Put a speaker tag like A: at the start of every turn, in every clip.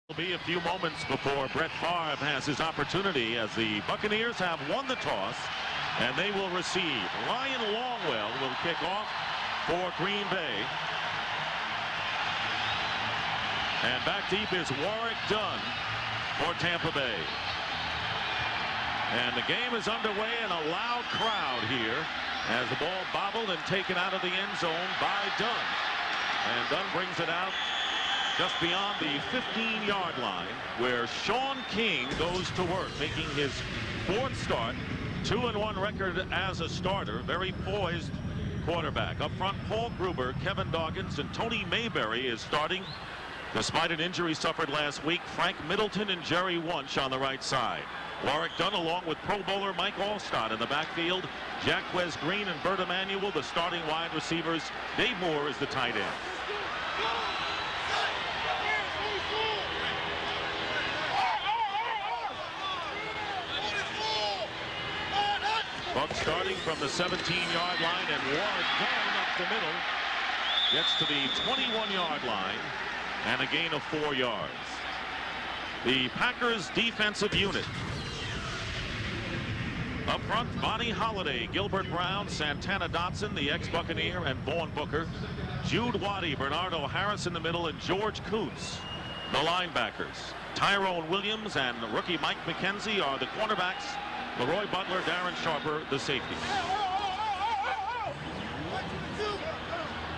A: It'll be a few moments before Brett Favre has his opportunity, as the Buccaneers have won the toss and they will receive. Ryan Longwell will kick off for Green Bay. And back deep is Warwick Dunn for Tampa Bay. And the game is underway, and a loud crowd here as the ball bobbled and taken out of the end zone by Dunn. And Dunn brings it out just beyond the 15-yard line, where Sean King goes to work, making his fourth start. 2-1 record as a starter. Very poised quarterback. Up front, Paul Gruber, Kevin Dawkins, and Tony Mayberry is starting despite an injury suffered last week. Frank Middleton and Jerry Wunsch on the right side. Warwick Dunn along with Pro Bowler Mike Alstott in the backfield. Jaquez Green and Bert Emanuel the starting wide receivers. Dave Moore is the tight end. Bucs starting from the 17-yard line, and Warwick Dunn up the middle gets to the 21-yard line and a gain of 4 yards. The Packers defensive unit. Up front, Bonnie Holiday, Gilbert Brown, Santana Dotson, the ex-Buccaneer, and Vaughn Booker. Jude Waddy, Bernardo Harris in the middle, and George Kuntz, the linebackers. Tyrone Williams and rookie Mike McKenzie are the cornerbacks. Leroy Butler, Darren Sharper, the safeties.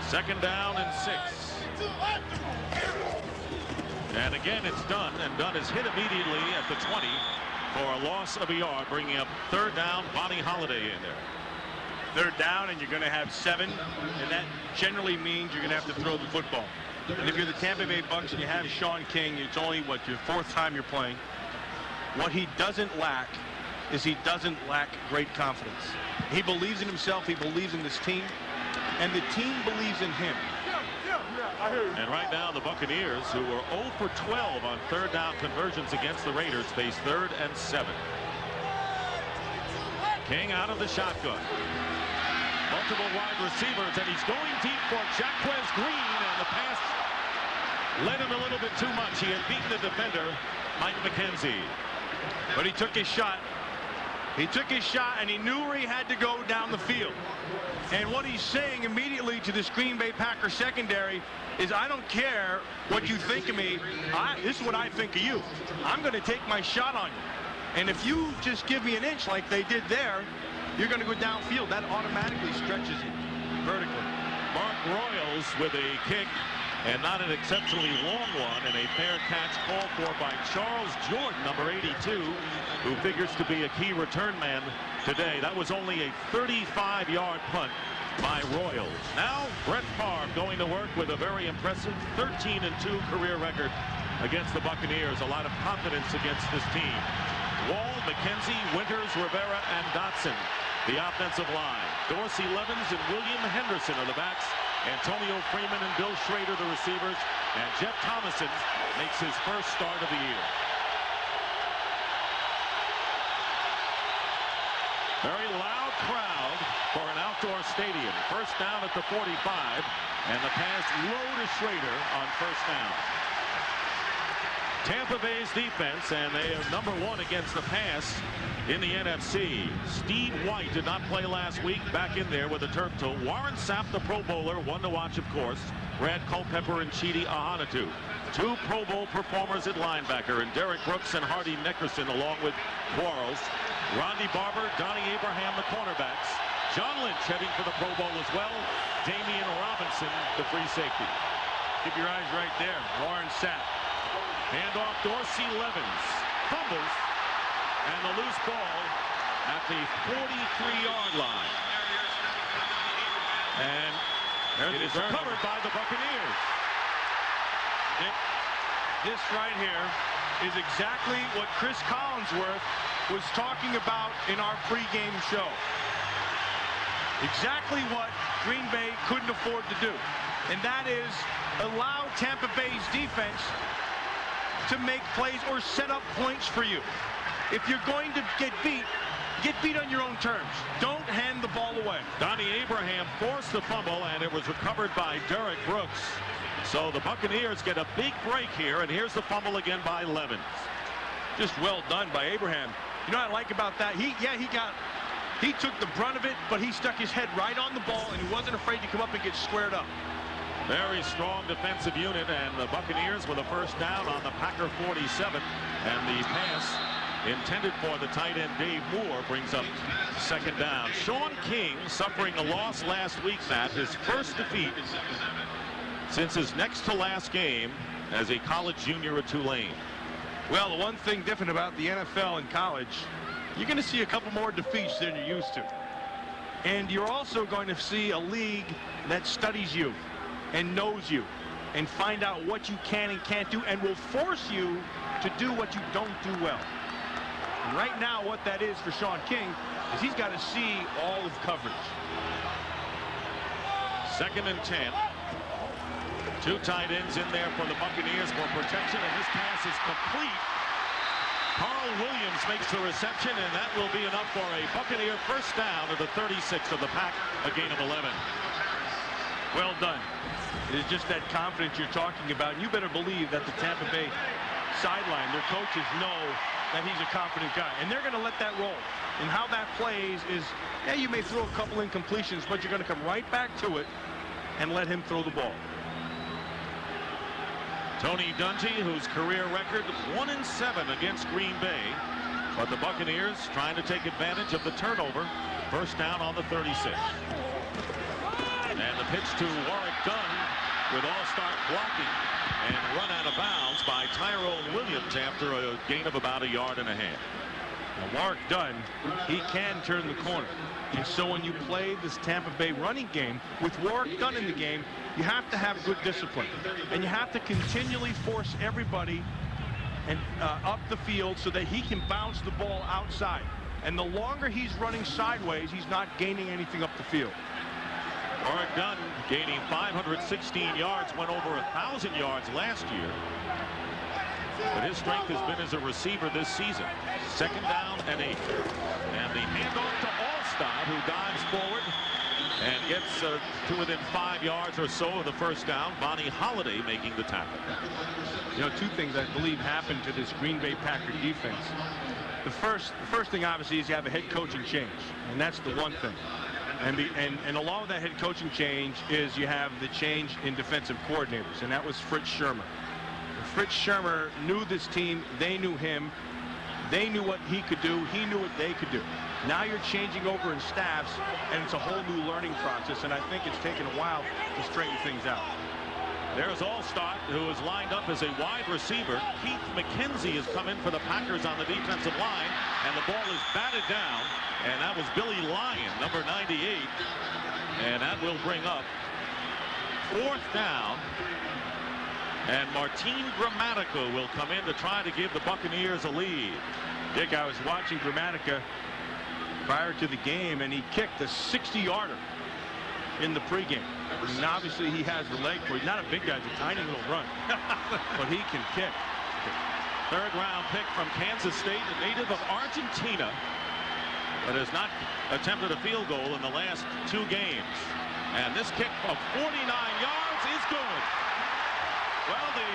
A: Second down and 6. And again, it's Dunn, and Dunn is hit immediately at the 20 for a loss of a yard, bringing up third down. Bonnie Holiday in there.
B: Third down, and you're going to have 7, and that generally means you're going to have to throw the football. And if you're the Tampa Bay Bucs and you have Sean King, it's only, what, your 4th time you're playing. What he doesn't lack is he doesn't lack great confidence. He believes in himself, he believes in this team, and the team believes in him.
A: And right now the Buccaneers, who were 0 for 12 on third down conversions against the Raiders, face 3rd and 7. King out of the shotgun. Multiple wide receivers, and he's going deep for Jaquez Green, and the pass led him a little bit too much. He had beaten the defender, Mike McKenzie.
B: But he took his shot. He took his shot, and he knew where he had to go down the field. And what he's saying immediately to this Green Bay Packers secondary is, I don't care what you think of me. This is what I think of you. I'm going to take my shot on you. And if you just give me an inch like they did there, you're going to go downfield. That automatically stretches you vertically.
A: Mark Royals with a kick, and not an exceptionally long one, and a fair catch called for by Charles Jordan, number 82, who figures to be a key return man today. That was only a 35-yard punt by Royals. Now Brett Favre going to work with a very impressive 13-2 career record against the Buccaneers. A lot of confidence against this team. Wall, McKenzie, Winters, Rivera, and Dotson, the offensive line. Dorsey Levens and William Henderson are the backs. Antonio Freeman and Bill Schrader, the receivers. And Jeff Thomason makes his first start of the year. Very loud crowd for an outdoor stadium. First down at the 45, and the pass low to Schrader on first down. Tampa Bay's defense, and they are number 1 against the pass in the NFC. Steve White did not play last week, back in there with a turf toe. Warren Sapp, the Pro Bowler, one to watch, of course. Brad Culpepper and Chidi Ahanotu. 2 Pro Bowl performers at linebacker, and Derek Brooks and Hardy Nickerson, along with Quarles. Rondy Barber, Donnie Abraham, the cornerbacks. John Lynch heading for the Pro Bowl as well. Damian Robinson, the free safety.
B: Keep your eyes right there. Warren Sapp.
A: Handoff, Dorsey Levens. Fumbles. And the loose ball at the 43-yard line. And it is recovered by the Buccaneers.
B: This right here is exactly what Chris Collinsworth was talking about in our pregame show. Exactly what Green Bay couldn't afford to do. And that is allow Tampa Bay's defense to make plays or set up points for you. If you're going to get beat on your own terms. Don't hand the ball away.
A: Donnie Abraham forced the fumble, and it was recovered by Derek Brooks. So the Buccaneers get a big break here, and here's the fumble again by Levens.
B: Just well done by Abraham. You know what I like about that? He took the brunt of it, but he stuck his head right on the ball, and he wasn't afraid to come up and get squared up.
A: Very strong defensive unit, and the Buccaneers with a first down on the Packer 47, and the pass intended for the tight end Dave Moore brings up second down. Sean King suffering a loss last week, Matt, his first defeat since his next to last game as a college junior at Tulane.
B: Well, the one thing different about the NFL and college, you're going to see a couple more defeats than you're used to. And you're also going to see a league that studies you and knows you and find out what you can and can't do and will force you to do what you don't do well. And right now, what that is for Sean King is he's got to see all of coverage.
A: Second and 10. Two tight ends in there for the Buccaneers for protection, and this pass is complete. Carl Williams makes the reception, and that will be enough for a Buccaneer first down to the 36 of the Pack, a gain of 11.
B: Well done. It's just that confidence you're talking about. You better believe that the Tampa Bay sideline, their coaches know that he's a confident guy, and they're going to let that roll. And how that plays is, yeah, you may throw a couple incompletions, but you're going to come right back to it and let him throw the ball.
A: Tony Dungy, whose career record 1-7 against Green Bay, but the Buccaneers trying to take advantage of the turnover. First down on the 36. And the pitch to Warwick Dunn with all-star blocking and run out of bounds by Tyrone Williams after a gain of about 1.5 yards.
B: Now, Warwick Dunn, he can turn the corner. And so when you play this Tampa Bay running game with Warwick Dunn in the game, you have to have good discipline. And you have to continually force everybody and up the field so that he can bounce the ball outside. And the longer he's running sideways, he's not gaining anything up the field.
A: Warwick Dunn gaining 516 yards, went over 1,000 yards last year. But his strength has been as a receiver this season. Second down and 8. And the handoff to Alstott, who dives forward and gets to within 5 yards or so of the first down. Bonnie Holiday making the tackle.
B: You know, two things I believe happened to this Green Bay Packer defense. The first thing, obviously, is you have a head coaching change, and that's the one thing. And along with that head coaching change is you have the change in defensive coordinators, and that was Fritz Shurmur. Fritz Shurmur knew this team. They knew him. They knew what he could do. He knew what they could do. Now you're changing over in staffs, and it's a whole new learning process, and I think it's taken a while to straighten things out.
A: There's Alstott, who is lined up as a wide receiver. Keith McKenzie has come in for the Packers on the defensive line, and the ball is batted down, and that was Billy Lyon, number 98, and that will bring up fourth down. And Martin Gramatica will come in to try to give the Buccaneers a lead.
B: Dick, I was watching Gramatica prior to the game, and he kicked a 60-yarder in the pregame. And obviously, he has the leg for it. He's not a big guy, it's a tiny little run, but he can kick.
A: Third-round pick from Kansas State, a native of Argentina, but has not attempted a field goal in the last 2 games. And this kick of 49 yards is good. Well, the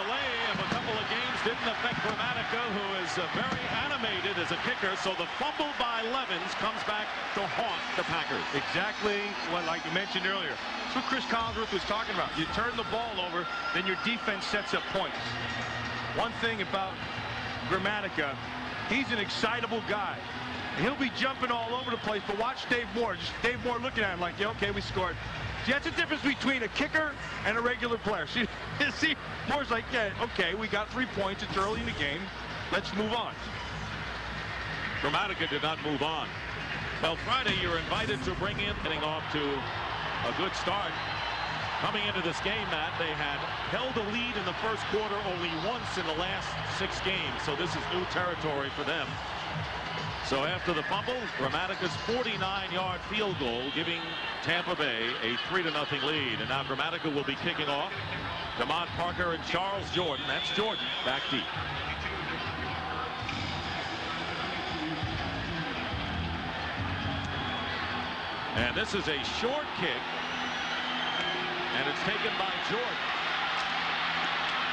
A: delay of a couple of games didn't affect Gramatica, who is very animated as a kicker. So the fumble by Levens comes back to haunt the Packers.
B: Exactly what, like you mentioned earlier. That's what Chris Collinsworth was talking about. You turn the ball over, then your defense sets up points. One thing about Gramatica, he's an excitable guy. He'll be jumping all over the place, but watch Dave Moore. Just Dave Moore looking at him like, yeah, okay, we scored. See, that's the difference between a kicker and a regular player. See, Moore's like, yeah, okay, we got 3 points. It's early in the game. Let's move on.
A: Gramatica did not move on. Well, Friday, you're invited to bring in, getting off to a good start. Coming into this game, Matt, they had held a lead in the first quarter only once in the last 6 games. So this is new territory for them. So after the fumble, Gramatica's 49-yard field goal giving Tampa Bay a 3-0 lead. And now Gramatica will be kicking off. DeMont Parker and Charles Jordan. That's Jordan back deep. And this is a short kick. And it's taken by Jordan.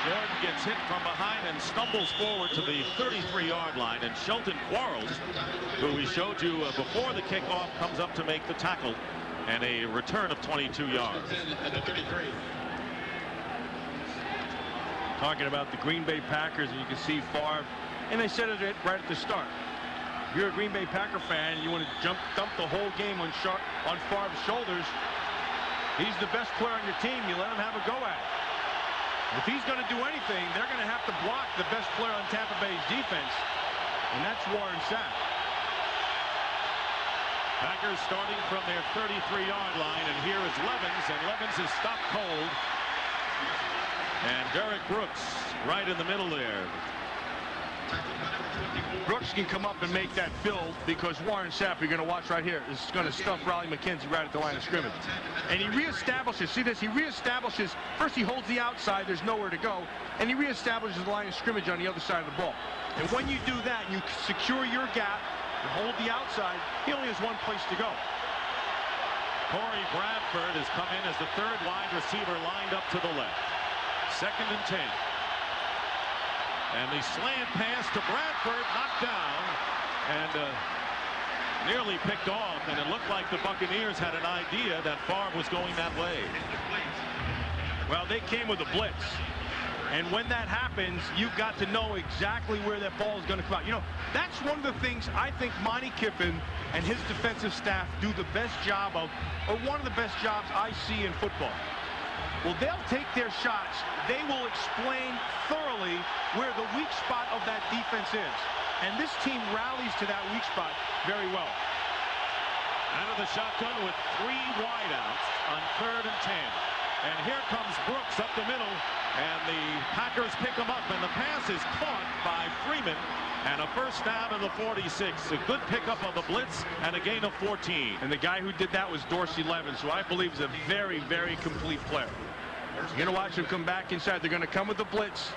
A: Jordan gets hit from behind and stumbles forward to the 33-yard line. And Shelton Quarles, who we showed you before the kickoff, comes up to make the tackle. And a return of 22 yards.
B: Talking about the Green Bay Packers, and you can see Favre, and they said it right at the start. If you're a Green Bay Packer fan and you want to dump the whole game on Favre's shoulders, he's the best player on your team. You let him have a go at it. If he's going to do anything, they're going to have to block the best player on Tampa Bay's defense, and that's Warren Sapp.
A: Packers starting from their 33-yard line, and here is Levens, and Levens is stopped cold. And Derek Brooks right in the middle there.
B: Brooks can come up and make that fill because Warren Sapp, you're going to watch right here, is going to stuff Riley McKenzie right at the line of scrimmage. And he reestablishes, see this, he reestablishes, first he holds the outside, there's nowhere to go, and he reestablishes the line of scrimmage on the other side of the ball. And when you do that, you secure your gap and hold the outside, he only has one place to go.
A: Corey Bradford has come in as the third wide receiver lined up to the left. 2nd and 10. And the slant pass to Bradford, knocked down and nearly picked off, and it looked like the Buccaneers had an idea that Favre was going that way.
B: Well, they came with a blitz, and when that happens, you've got to know exactly where that ball is going to come out. You know, that's one of the things I think Monty Kiffin and his defensive staff do the best job of, or one of the best jobs I see in football. Well, they'll take their shots. They will explain thoroughly where the weak spot of that defense is. And this team rallies to that weak spot very well.
A: Out of the shotgun with 3 wideouts on 3rd and 10. And here comes Brooks up the middle. And the Packers pick him up. And the pass is caught by Freeman. And a first down to the 46. A good pickup of the blitz and a gain of 14.
B: And the guy who did that was Dorsey Levens, who I believe is a very, very complete player. You're going to watch him come back inside. They're going to come with the blitz.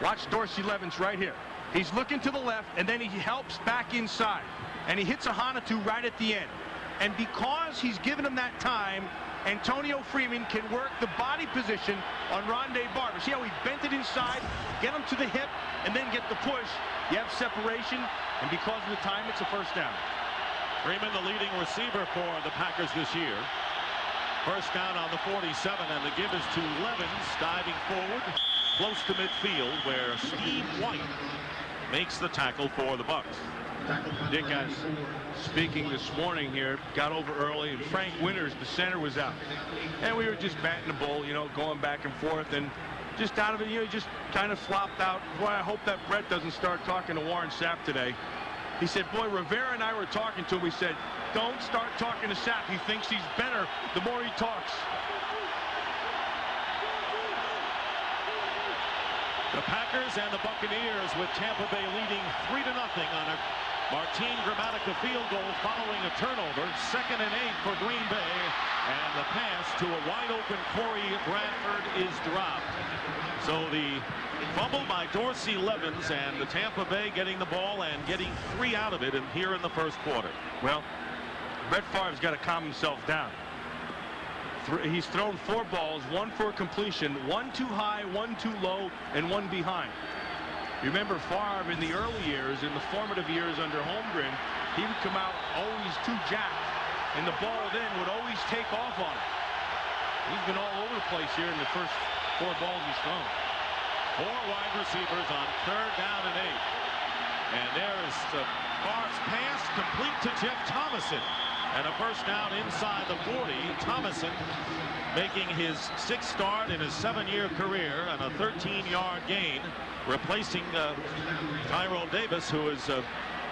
B: Watch Dorsey Levens right here. He's looking to the left, and then he helps back inside. And he hits a Hanatu right at the end. And because he's given him that time, Antonio Freeman can work the body position on Rondé Barber. See how he bent it inside, get him to the hip, and then get the push. You have separation, and because of the time, it's a first down.
A: Freeman, the leading receiver for the Packers this year. First down on the 47, and the give is to Levens, diving forward, close to midfield, where Steve White makes the tackle for the Bucs.
B: Dick, guys, speaking this morning here, got over early, and Frank Winters, the center, was out. And we were just batting the ball, you know, going back and forth, and just out of it, you know, just kind of flopped out. Boy, I hope that Brett doesn't start talking to Warren Sapp today. He said, boy, Rivera and I were talking to him. We said, don't start talking to Sapp. He thinks he's better the more he talks.
A: The Packers and the Buccaneers with Tampa Bay leading 3-0 on a Martin Gramatica field goal following a turnover. 2nd and 8 for Green Bay. And the pass to a wide-open Corey Bradford is dropped. So the fumble by Dorsey Levens, and the Tampa Bay getting the ball and getting 3 out of it here in the first quarter.
B: Well, Brett Favre's got to calm himself down. He's thrown 4 balls, 1 for completion, 1 too high, 1 too low, and 1 behind. You remember Favre in the early years, in the formative years under Holmgren, he would come out always too jacked, and the ball then would always take off on him. He's been all over the place here in the first 4 balls he's thrown.
A: 4 wide receivers on 3rd down and 8. And there's Favre's pass complete to Jeff Thomason. And a first down inside the 40. Thomason making his 6th start in his 7-year career and a 13-yard gain, replacing Tyrone Davis, who has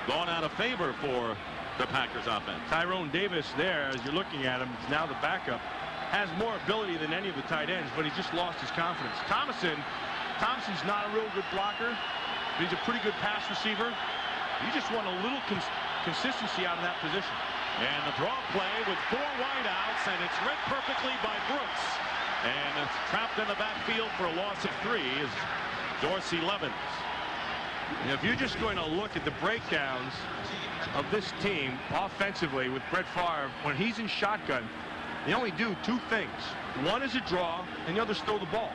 A: gone out of favor for the Packers offense.
B: Tyrone Davis there, as you're looking at him, is now the backup. Has more ability than any of the tight ends, but he's just lost his confidence. Thompson's not a real good blocker, but he's a pretty good pass receiver. You just want a little consistency out of that position.
A: And the draw play with 4 wideouts, and it's read perfectly by Brooks. And it's trapped in the backfield for a loss of 3 is Dorsey Levens.
B: And if you're just going to look at the breakdowns of this team offensively with Brett Favre, when he's in shotgun, they only do two things. One is a draw, and the other is throw the ball.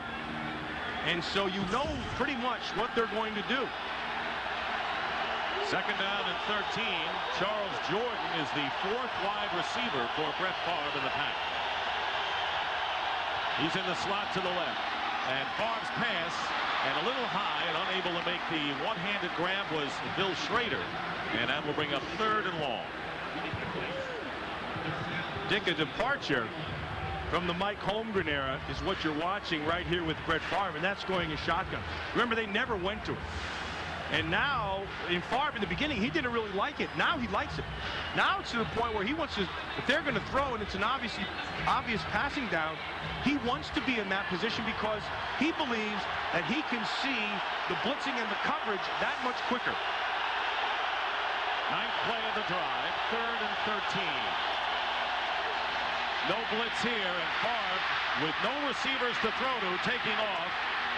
B: And so you know pretty much what they're going to do.
A: Second down and 13. Charles Jordan is the fourth wide receiver for Brett Favre in the pack. He's in the slot to the left. And Favre's pass, and a little high, and unable to make the one-handed grab was Bill Schrader. And that will bring up third and long.
B: Dick, a departure from the Mike Holmgren era is what you're watching right here with Brett Favre, and that's going a shotgun. Remember, they never went to it. And now, in Favre, in the beginning, he didn't really like it. Now he likes it. Now it's to the point where he wants to, if they're going to throw and it's an obvious passing down, he wants to be in that position because he believes that he can see the blitzing and the coverage that much quicker.
A: Ninth play of the drive, third and 13. No blitz here, and Favre, with no receivers to throw to, taking off,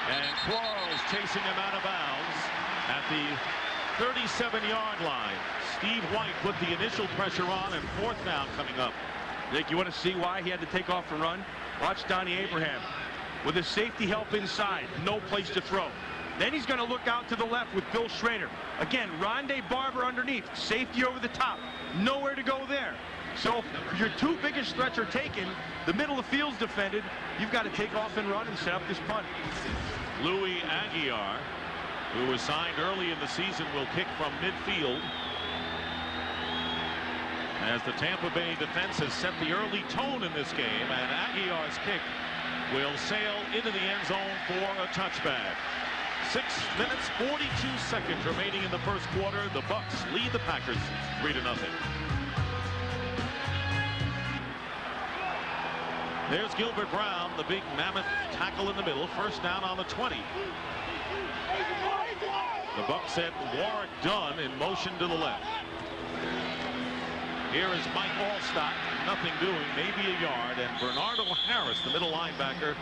A: and Quarles chasing him out of bounds at the 37-yard line. Steve White put the initial pressure on, and fourth down coming up.
B: Nick, you want to see why he had to take off and run? Watch Donnie Abraham with his safety help inside, no place to throw. Then he's going to look out to the left with Bill Schrader. Again, Rondé Barber underneath, safety over the top, nowhere to go there. So if your two biggest threats are taken, the middle of the field's defended, you've got to take off and run and set up this punt.
A: Louis Aguiar, who was signed early in the season, will kick from midfield. As the Tampa Bay defense has set the early tone in this game, and Aguiar's kick will sail into the end zone for a touchback. 6 minutes, 42 seconds remaining in the first quarter. The Bucs lead the Packers 3-0. There's Gilbert Brown, the big mammoth tackle in the middle. First down on the 20. The Bucs sent Warwick Dunn in motion to the left. Here is Mike Alstott, nothing doing, maybe a yard, and Bernardo Harris, the middle linebacker,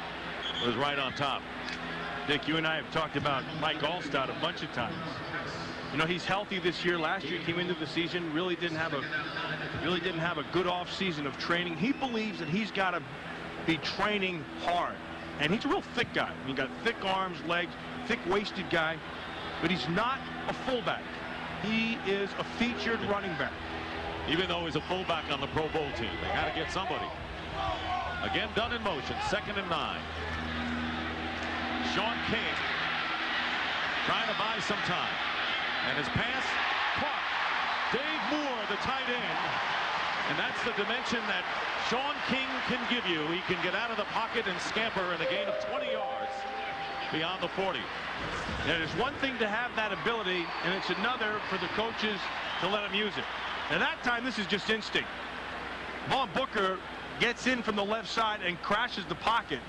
A: was right on top.
B: Dick, you and I have talked about Mike Alstott a bunch of times. You know, he's healthy this year. Last year he came into the season, really didn't have a good off season of training. He believes that he's got to be training hard, and he's a real thick guy. He got thick arms, legs, thick-waisted guy, but he's not a fullback. He is a featured running back.
A: Even though he's a fullback on the Pro Bowl team, they got to get somebody. Again, Dunn in motion, 2nd and 9. Sean King trying to buy some time. And his pass caught. Dave Moore, the tight end. And that's the dimension that Sean King can give you. He can get out of the pocket and scamper in a gain of 20 yards beyond the 40.
B: And it's one thing to have that ability, and it's another for the coaches to let him use it. And that time, this is just instinct. Vaughn Booker gets in from the left side and crashes the pocket.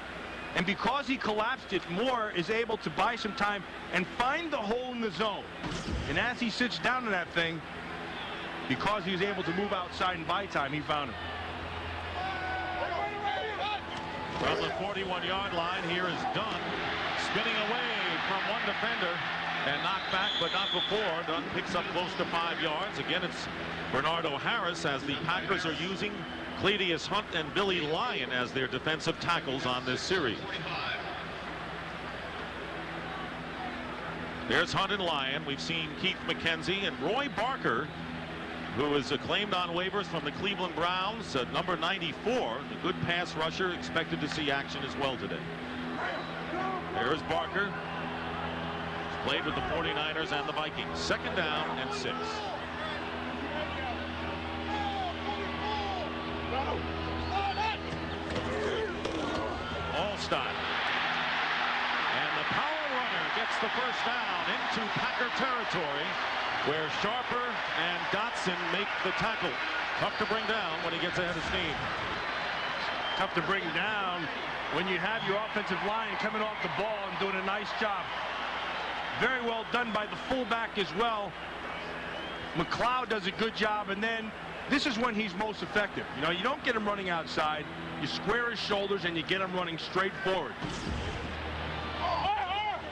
B: And because he collapsed it, Moore is able to buy some time and find the hole in the zone. And as he sits down in that thing, because he was able to move outside and buy time, he found him.
A: From the 41-yard line, here is Dunn spinning away from one defender and knocked back, but not before. Dunn picks up close to 5 yards. Again, it's Bernardo Harris as the Packers are using Cledius Hunt and Billy Lyon as their defensive tackles on this series. There's Hunt and Lyon. We've seen Keith McKenzie and Roy Barker, who is acclaimed on waivers from the Cleveland Browns, number 94, the good pass rusher, expected to see action as well today. There's Barker. He's played with the 49ers and the Vikings. 2nd down and 6. Alstott. And the power runner gets the first down into Packer territory, where Sharper and Dotson make the tackle. Tough to bring down when he gets ahead of steam.
B: Tough to bring down when you have your offensive line coming off the ball and doing a nice job. Very well done by the fullback as well. McLeod does a good job, and then this is when he's most effective. You know, you don't get him running outside. You square his shoulders and you get him running straight forward.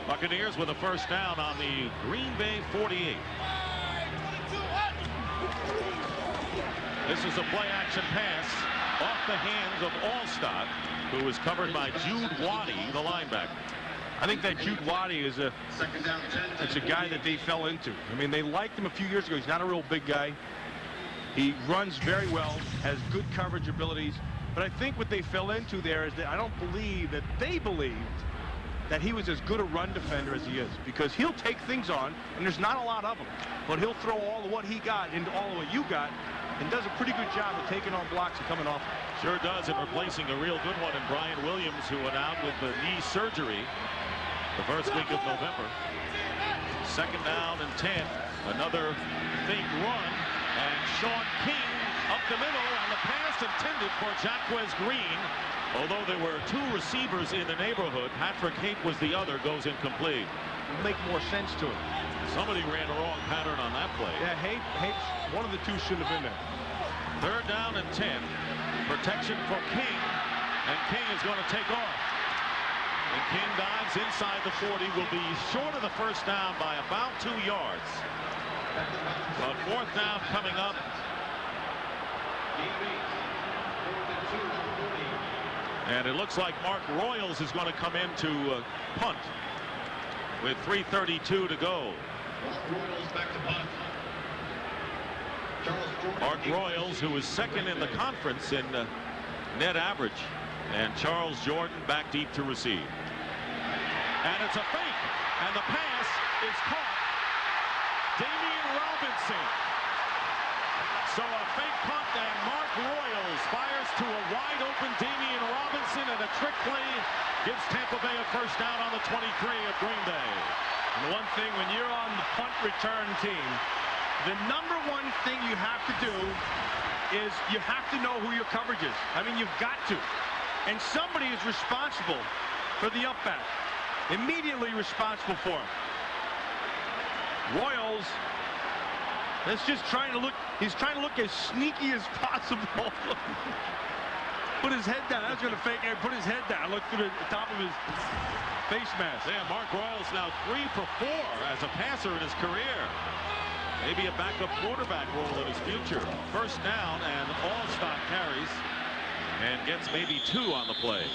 A: Buccaneers with a first down on the Green Bay 48. This is a play-action pass off the hands of Alstott, who was covered by Jude Waddy, the linebacker.
B: I think that Jude Waddy is a guy that they fell into. I mean, they liked him a few years ago. He's not a real big guy. He runs very well, has good coverage abilities. But I think what they fell into there is that I don't believe that they believed that he was as good a run defender as he is, because he'll take things on, and there's not a lot of them, but he'll throw all of what he got into all of what you got, and does a pretty good job of taking on blocks and coming off.
A: Sure does, and replacing a real good one in Brian Williams, who went out with the knee surgery the first week of November. 2nd down and 10. Another fake run, and Sean King up the middle, and the pass intended for Jaquez Green. Although there were 2 receivers in the neighborhood, Patrick Haight was the other, goes incomplete.
B: It'll make more sense to it.
A: Somebody ran a wrong pattern on that play.
B: Yeah, Haight, one of the 2 shouldn't have been there.
A: 3rd down and 10. Protection for King, and King is going to take off. And King dives inside the 40, will be short of the first down by about 2 yards. But 4th down coming up. And it looks like Mark Royals is going to come in to punt with 3:32 to go. Mark Royals, who is 2nd in the conference in net average. And Charles Jordan back deep to receive. And it's a fake. And the pass is caught. Damian Robinson. So a fake punt, and Mark Royals fires to a wide open Damian Robinson, and a trick play gives Tampa Bay a first down on the 23 of Green Bay.
B: And the one thing, when you're on the punt return team, the number one thing you have to do is you have to know who your coverage is. I mean, you've got to. And somebody is responsible for the up back. Immediately responsible for him. Royals is just trying to look, he's trying to look as sneaky as possible. Put his head down. I was going to fake and put his head down. Look through the top of his face mask.
A: Yeah, Mark Royals now 3 for 4 as a passer in his career. Maybe a backup quarterback role in his future. First down, and Alstott carries and gets maybe 2 on the play.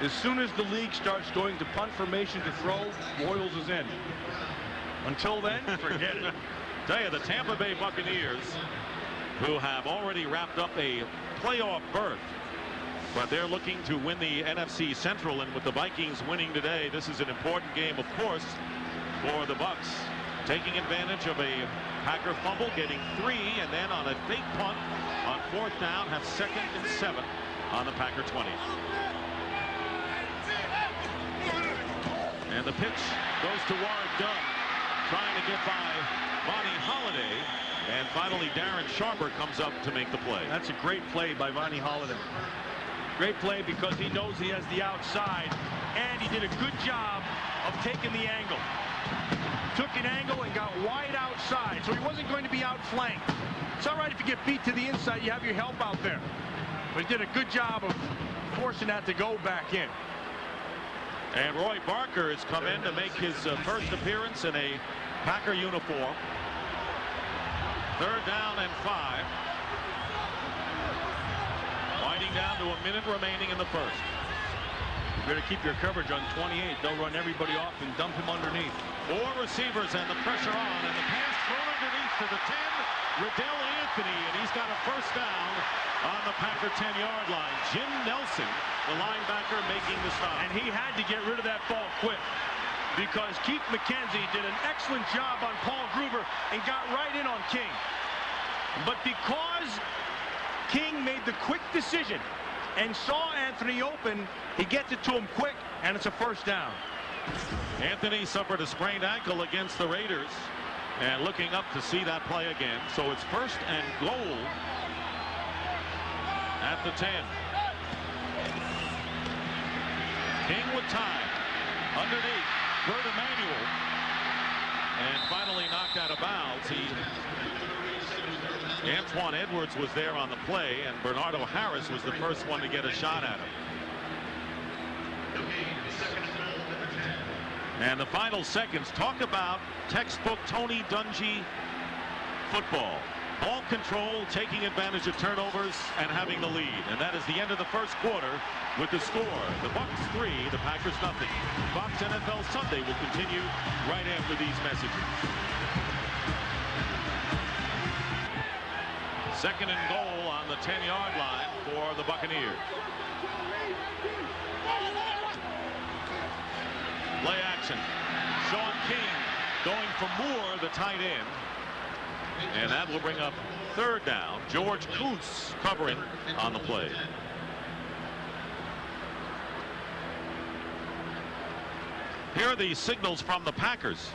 B: As soon as the league starts going to punt formation to throw, Royals is in. Until then, forget it.
A: Tell you, the Tampa Bay Buccaneers, who have already wrapped up a playoff berth, but they're looking to win the NFC Central, and with the Vikings winning today, this is an important game, of course, for the Bucs. Taking advantage of a Packer fumble, getting 3, and then on a fake punt on 4th down, have 2nd and 7 on the Packer 20. And the pitch goes to Warren Dunn, trying to get by Vonnie Holliday, and finally Darren Sharper comes up to make the play.
B: That's a great play by Vonnie Holliday. Great play because he knows he has the outside, and he did a good job of taking the angle. Took an angle and got wide outside, so he wasn't going to be outflanked. It's all right if you get beat to the inside, you have your help out there. But he did a good job of forcing that to go back in.
A: And Roy Barker has come in to make his first appearance in a Packer uniform. 3rd down and 5. Winding down to a minute remaining in the first.
B: You better keep your coverage on 28. They'll run everybody off and dump him underneath.
A: 4 receivers and the pressure on, and the pass thrown underneath to the 10. Riddell Anthony, and he's got a first down on the Packer 10-yard line. Jim Nelson, the linebacker, making the stop.
B: And he had to get rid of that ball quick, because Keith McKenzie did an excellent job on Paul Gruber and got right in on King. But because King made the quick decision and saw Anthony open, he gets it to him quick, and it's a first down.
A: Anthony suffered a sprained ankle against the Raiders, and looking up to see that play again. So it's 1st and goal at the 10. King with time underneath Bert Emanuel, and finally knocked out of bounds. Antoine Edwards was there on the play, and Bernardo Harris was the first one to get a shot at him. And the final seconds, talk about textbook Tony Dungy football. Ball control, taking advantage of turnovers, and having the lead. And that is the end of the first quarter with the score. The Bucs 3, the Packers nothing. Fox NFL Sunday will continue right after these messages. Second and goal on the 10-yard line for the Buccaneers. Play action. Sean King going for Moore, the tight end. And that will bring up third down. George Kuntz covering on the play. Here are the signals from the Packers.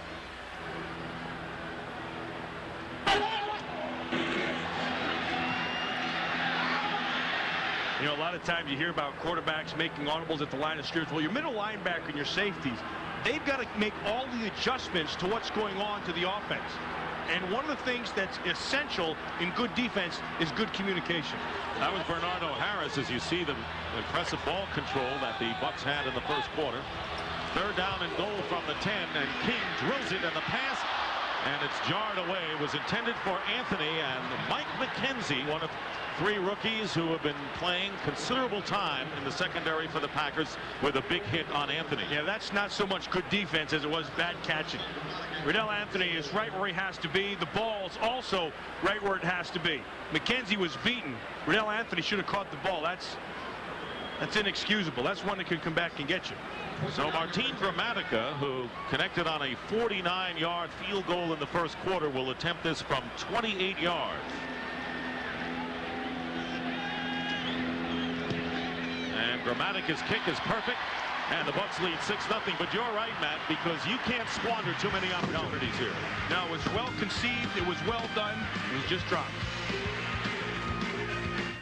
B: You know, a lot of times you hear about quarterbacks making audibles at the line of scrimmage. Well, your middle linebacker and your safeties, they've got to make all the adjustments to what's going on to the offense. And one of the things that's essential in good defense is good communication.
A: That was Bernardo Harris, as you see the impressive ball control that the Bucs had in the first quarter. Third down and goal from the 10, and King drills it, and the pass, and it's jarred away. It was intended for Anthony, and Mike McKenzie, one of 3 rookies who have been playing considerable time in the secondary for the Packers, with a big hit on Anthony.
B: Yeah, that's not so much good defense as it was bad catching. Riddell Anthony is right where he has to be. The ball's also right where it has to be. McKenzie was beaten. Riddell Anthony should have caught the ball. That's inexcusable. That's one that could come back and get you.
A: So Martin Gramatica, who connected on a 49-yard field goal in the first quarter, will attempt this from 28 yards. And Gramatica's kick is perfect, and the Bucs lead 6-0. But you're right, Matt, because you can't squander too many opportunities here.
B: No, it was well conceived. It was well done. It was just dropped.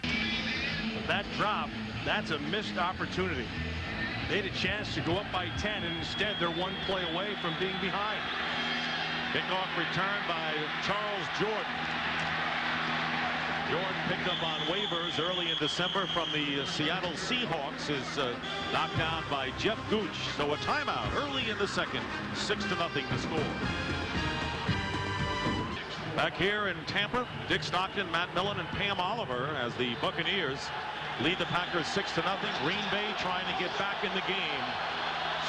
B: But that drop, that's a missed opportunity. They had a chance to go up by 10, and instead they're one play away from being behind.
A: Kickoff return by Charles Jordan. Jordan picked up on waivers early in December from the Seattle Seahawks, is knocked down by Jeff Gooch. So a timeout early in the second, 6-0 the score. Back here in Tampa, Dick Stockton, Matt Millen, and Pam Oliver as the Buccaneers lead the Packers 6-0. Green Bay trying to get back in the game,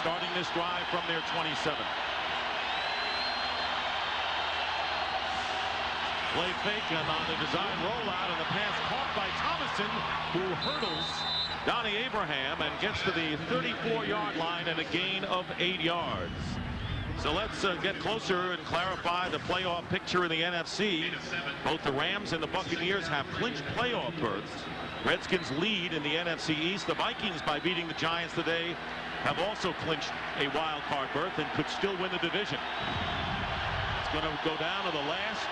A: starting this drive from their 27. Play fake and on the design rollout, and the pass caught by Thomason, who hurdles Donnie Abraham and gets to the 34-yard line and a gain of 8 yards. So let's get closer and clarify the playoff picture in the NFC. Both the Rams and the Buccaneers have clinched playoff berths. Redskins lead in the NFC East. The Vikings, by beating the Giants today, have also clinched a wild card berth and could still win the division. It's going to go down to the last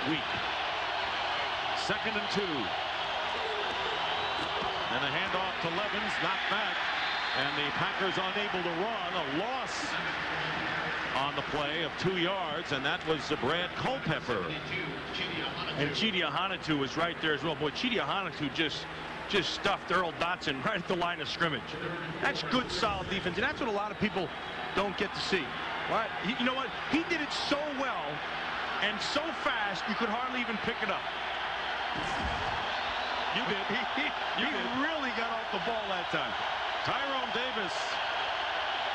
A: week. 2nd and 2. And a handoff to Levens, knocked back, and the Packers unable to run. A loss on the play of 2 yards, and that was Brad Culpepper.
B: And Chidi Ahanotu was right there as well. Boy, Chidi Ahanotu just stuffed Earl Dotson right at the line of scrimmage. That's good, solid defense, and that's what a lot of people don't get to see. Right? You know what? He did it so well and so fast you could hardly even pick it up.
A: You did.
B: He really got off the ball that time.
A: Tyrone Davis,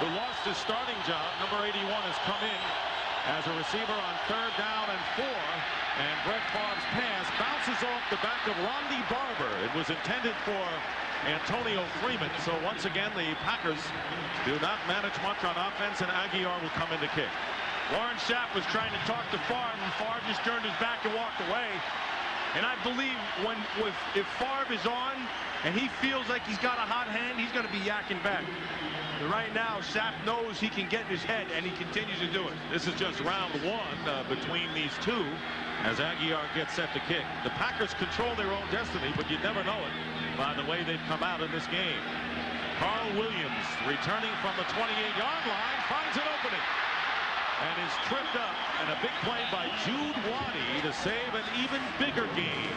A: who lost his starting job, number 81, has come in as a receiver on 3rd down and 4. And Brett Favre's pass bounces off the back of Ronde Barber. It was intended for Antonio Freeman. So once again, the Packers do not manage much on offense, and Aguilar will come in to kick.
B: Warren Sapp was trying to talk to Favre, and Favre just turned his back and walked away. And I believe if Favre is on and he feels like he's got a hot hand, he's going to be yakking back. But right now, Sapp knows he can get in his head, and he continues to do it.
A: This is just round 1 between these two as Aguilar gets set to kick. The Packers control their own destiny, but you never know it by the way they've come out in this game. Carl Williams, returning from the 28-yard line, finds an opening and is tripped up, and a big play by Jude Waddy to save an even bigger gain.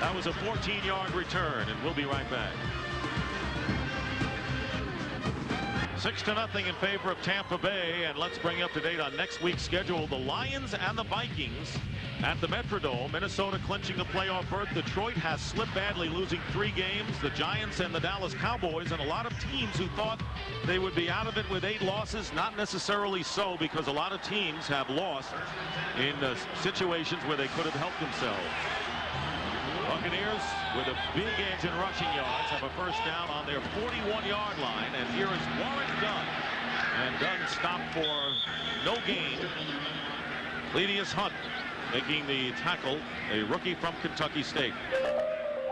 A: That was a 14-yard return, and we'll be right back. 6-0 in favor of Tampa Bay, and let's bring you up to date on next week's schedule. The Lions and the Vikings At the Metrodome, Minnesota clinching a playoff berth. Detroit has slipped badly, losing 3 games. The Giants and the Dallas Cowboys, and a lot of teams who thought they would be out of it with 8 losses, not necessarily so, because a lot of teams have lost in situations where they could have helped themselves. Buccaneers, with a big edge in rushing yards, have a first down on their 41-yard line, and here is Warren Dunn. And Dunn stopped for no gain. Cledius Hunt making the tackle, a rookie from Kentucky State.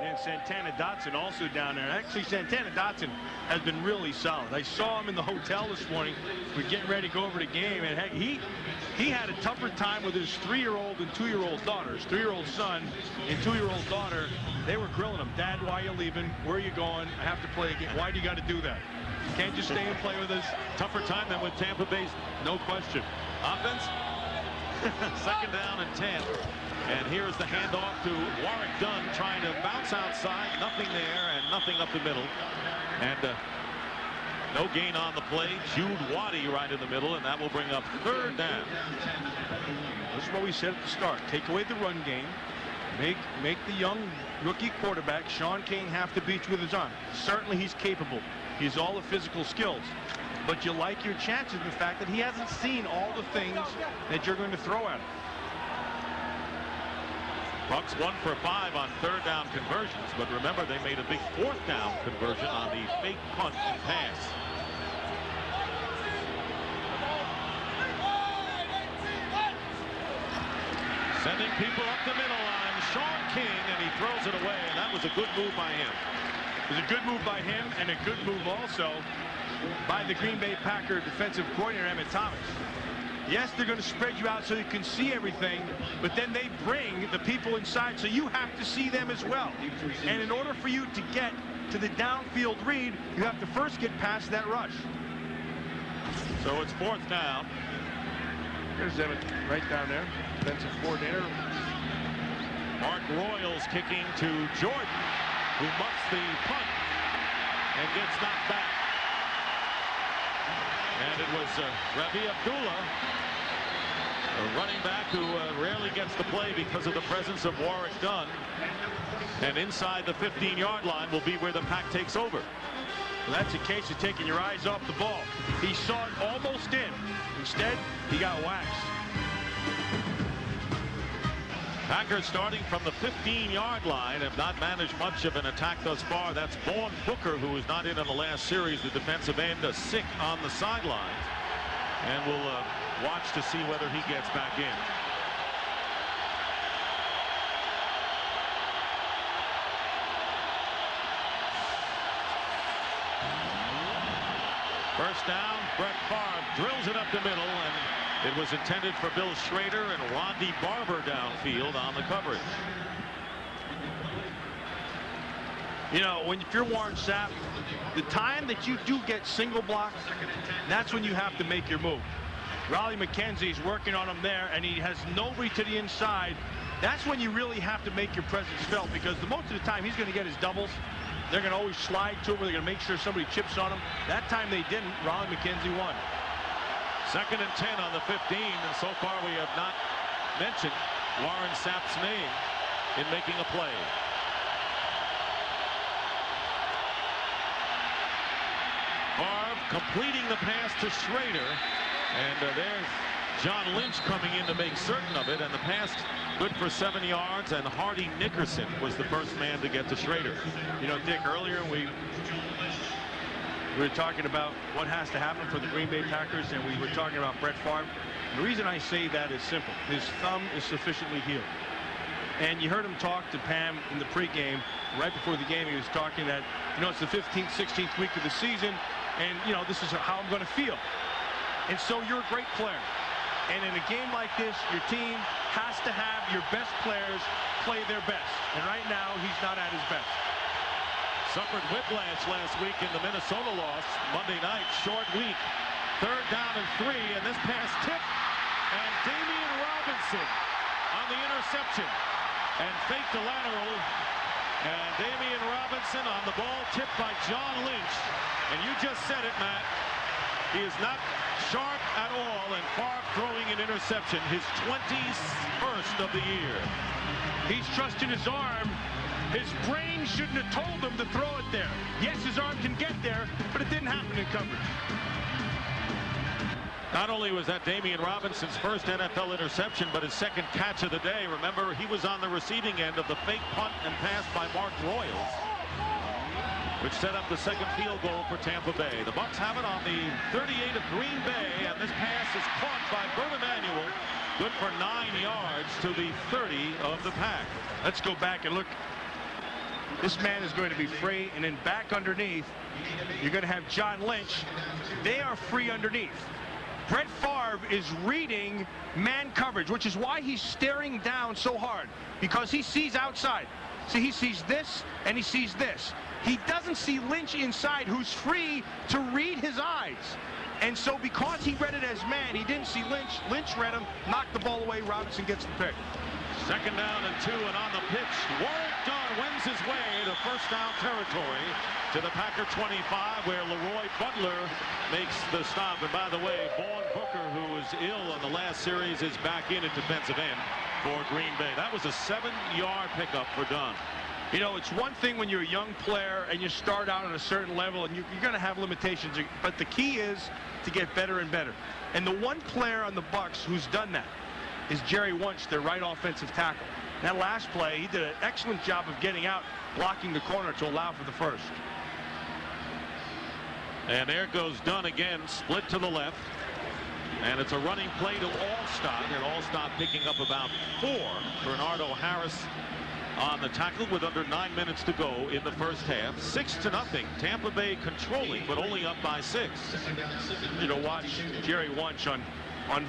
B: And Santana Dotson also down there. Actually, Santana Dotson has been really solid. I saw him in the hotel this morning. We're getting ready to go over the game, and heck, he had a tougher time with his 3-year-old and 2-year-old daughters. 3-year-old son and 2-year-old daughter. They were grilling him. Dad, why are you leaving? Where are you going? I have to play a game. Why do you got to do that? You can't just stay and play with us.
A: Tougher time than with Tampa Bay.
B: No question.
A: Offense. Second down and 10. And here's the handoff to Warwick Dunn, trying to bounce outside. Nothing there and nothing up the middle. And no gain on the play. Jude Waddy right in the middle, and that will bring up 3rd down.
B: This is what we said at the start. Take away the run game. Make the young rookie quarterback, Sean King, have to beat you with his arm. Certainly he's capable. He's all the physical skills. But you like your chances in the fact that he hasn't seen all the things that you're going to throw at him.
A: Bucs 1 for 5 on 3rd down conversions, but remember they made a big 4th down conversion on the fake punt and pass. Sending people up the middle line, Sean King, and he throws it away, and that was a good move by him.
B: It was a good move by him, and a good move also by the Green Bay Packer defensive coordinator, Emmett Thomas. Yes, they're going to spread you out so you can see everything, but then they bring the people inside, so you have to see them as well. And in order for you to get to the downfield read, you have to first get past that rush.
A: So it's 4th down.
B: There's Emmett right down there, defensive coordinator.
A: Mark Royals kicking to Jordan, who mucks the punt and gets knocked back. And it was Ravi Abdullah, a running back who rarely gets the play because of the presence of Warwick Dunn. And inside the 15-yard line will be where the Pack takes over.
B: Well, that's a case of taking your eyes off the ball. He saw it almost in. Instead, he got waxed.
A: Packers starting from the 15-yard line have not managed much of an attack thus far. That's Vaughn Booker, who was not in on the last series. The defensive end sick on the sidelines. And we'll watch to see whether he gets back in. First down, Brett Favre drills it up the middle, and it was intended for Bill Schrader and Rondy Barber downfield on the coverage.
B: You know, if you're Warren Sapp, the time that you do get single blocked, that's when you have to make your move. Raleigh McKenzie's working on him there, and he has nobody to the inside. That's when you really have to make your presence felt, because most of the time he's going to get his doubles. They're going to always slide to him, or they're going to make sure somebody chips on him. That time they didn't. Raleigh McKenzie won.
A: 2nd and 10 on the 15, and so far we have not mentioned Warren Sapp's name in making a play. Favre completing the pass to Schrader, and there's John Lynch coming in to make certain of it, and the pass good for 7 yards, and Hardy Nickerson was the first man to get to Schrader.
B: You know, Dick, earlier we were talking about what has to happen for the Green Bay Packers, and we were talking about Brett Favre. The reason I say that is simple. His thumb is sufficiently healed. And you heard him talk to Pam in the pregame. Right before the game, he was talking that, you know, it's the 15th, 16th week of the season, and, you know, this is how I'm going to feel. And so you're a great player. And in a game like this, your team has to have your best players play their best. And right now, he's not at his best.
A: Suffered whiplash last week in the Minnesota loss Monday night. Short week. 3rd down and 3, and this pass tipped. And Damian Robinson on the interception. And faked the lateral. And Damian Robinson on the ball tipped by John Lynch. And you just said it, Matt. He is not sharp at all, and Favre throwing an interception, his 21st of the year.
B: He's trusting his arm. His brain shouldn't have told him to throw it there. Yes, his arm can get there, but it didn't happen in coverage.
A: Not only was that Damian Robinson's first NFL interception, but his second catch of the day. Remember, he was on the receiving end of the fake punt and pass by Mark Royals, which set up the second field goal for Tampa Bay. The Bucs have it on the 38 of Green Bay, and this pass is caught by Bert Emanuel. Good for 9 yards to the 30 of the Pack.
B: Let's go back and look. This man is going to be free, and then back underneath, you're going to have John Lynch. They are free underneath. Brett Favre is reading man coverage, which is why he's staring down so hard, because he sees outside. See, he sees this, and he sees this. He doesn't see Lynch inside, who's free to read his eyes. And so because he read it as man, he didn't see Lynch. Lynch read him, knocked the ball away. Robinson gets the pick.
A: Second down and 2, and on the pitch, Warwick Dunn wins his way to first down territory to the Packer 25, where Leroy Butler makes the stop. And by the way, Vaughn Booker, who was ill on the last series, is back in at defensive end for Green Bay. That was a 7-yard pickup for Dunn.
B: You know, it's one thing when you're a young player and you start out at a certain level, and you're going to have limitations, but the key is to get better and better. And the one player on the Bucs who's done that is Jerry Wunsch, their right offensive tackle. That last play, he did an excellent job of getting out, blocking the corner to allow for the first.
A: And there goes Dunn again, split to the left. And it's a running play to Alstott, and Alstott picking up about 4. Bernardo Harris on the tackle with under 9 minutes to go in the first half. 6-0. Tampa Bay controlling, but only up by 6.
B: You know, watch Jerry Wunsch on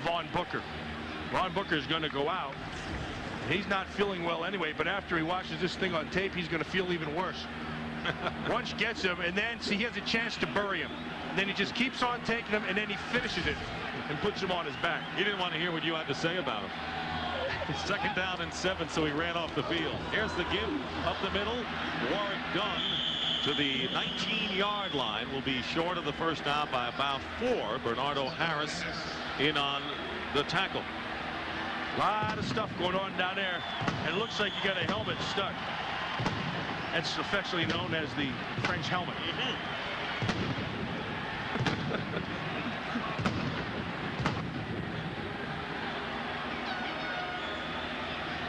B: Vaughn Booker. Vaughn Booker is going to go out. He's not feeling well anyway, but after he watches this thing on tape, he's going to feel even worse. Wunsch gets him, and then, see, he has a chance to bury him. And then he just keeps on taking him, and then he finishes it and puts him on his back.
A: He didn't want to hear what you had to say about him. Second down and 7, so he ran off the field. Here's the give up the middle. Warwick Dunn to the 19-yard line. Will be short of the first down by about 4. Bernardo Harris in on the tackle.
B: A lot of stuff going on down there, and it looks like you got a helmet stuck. That's affectionately known as the French helmet.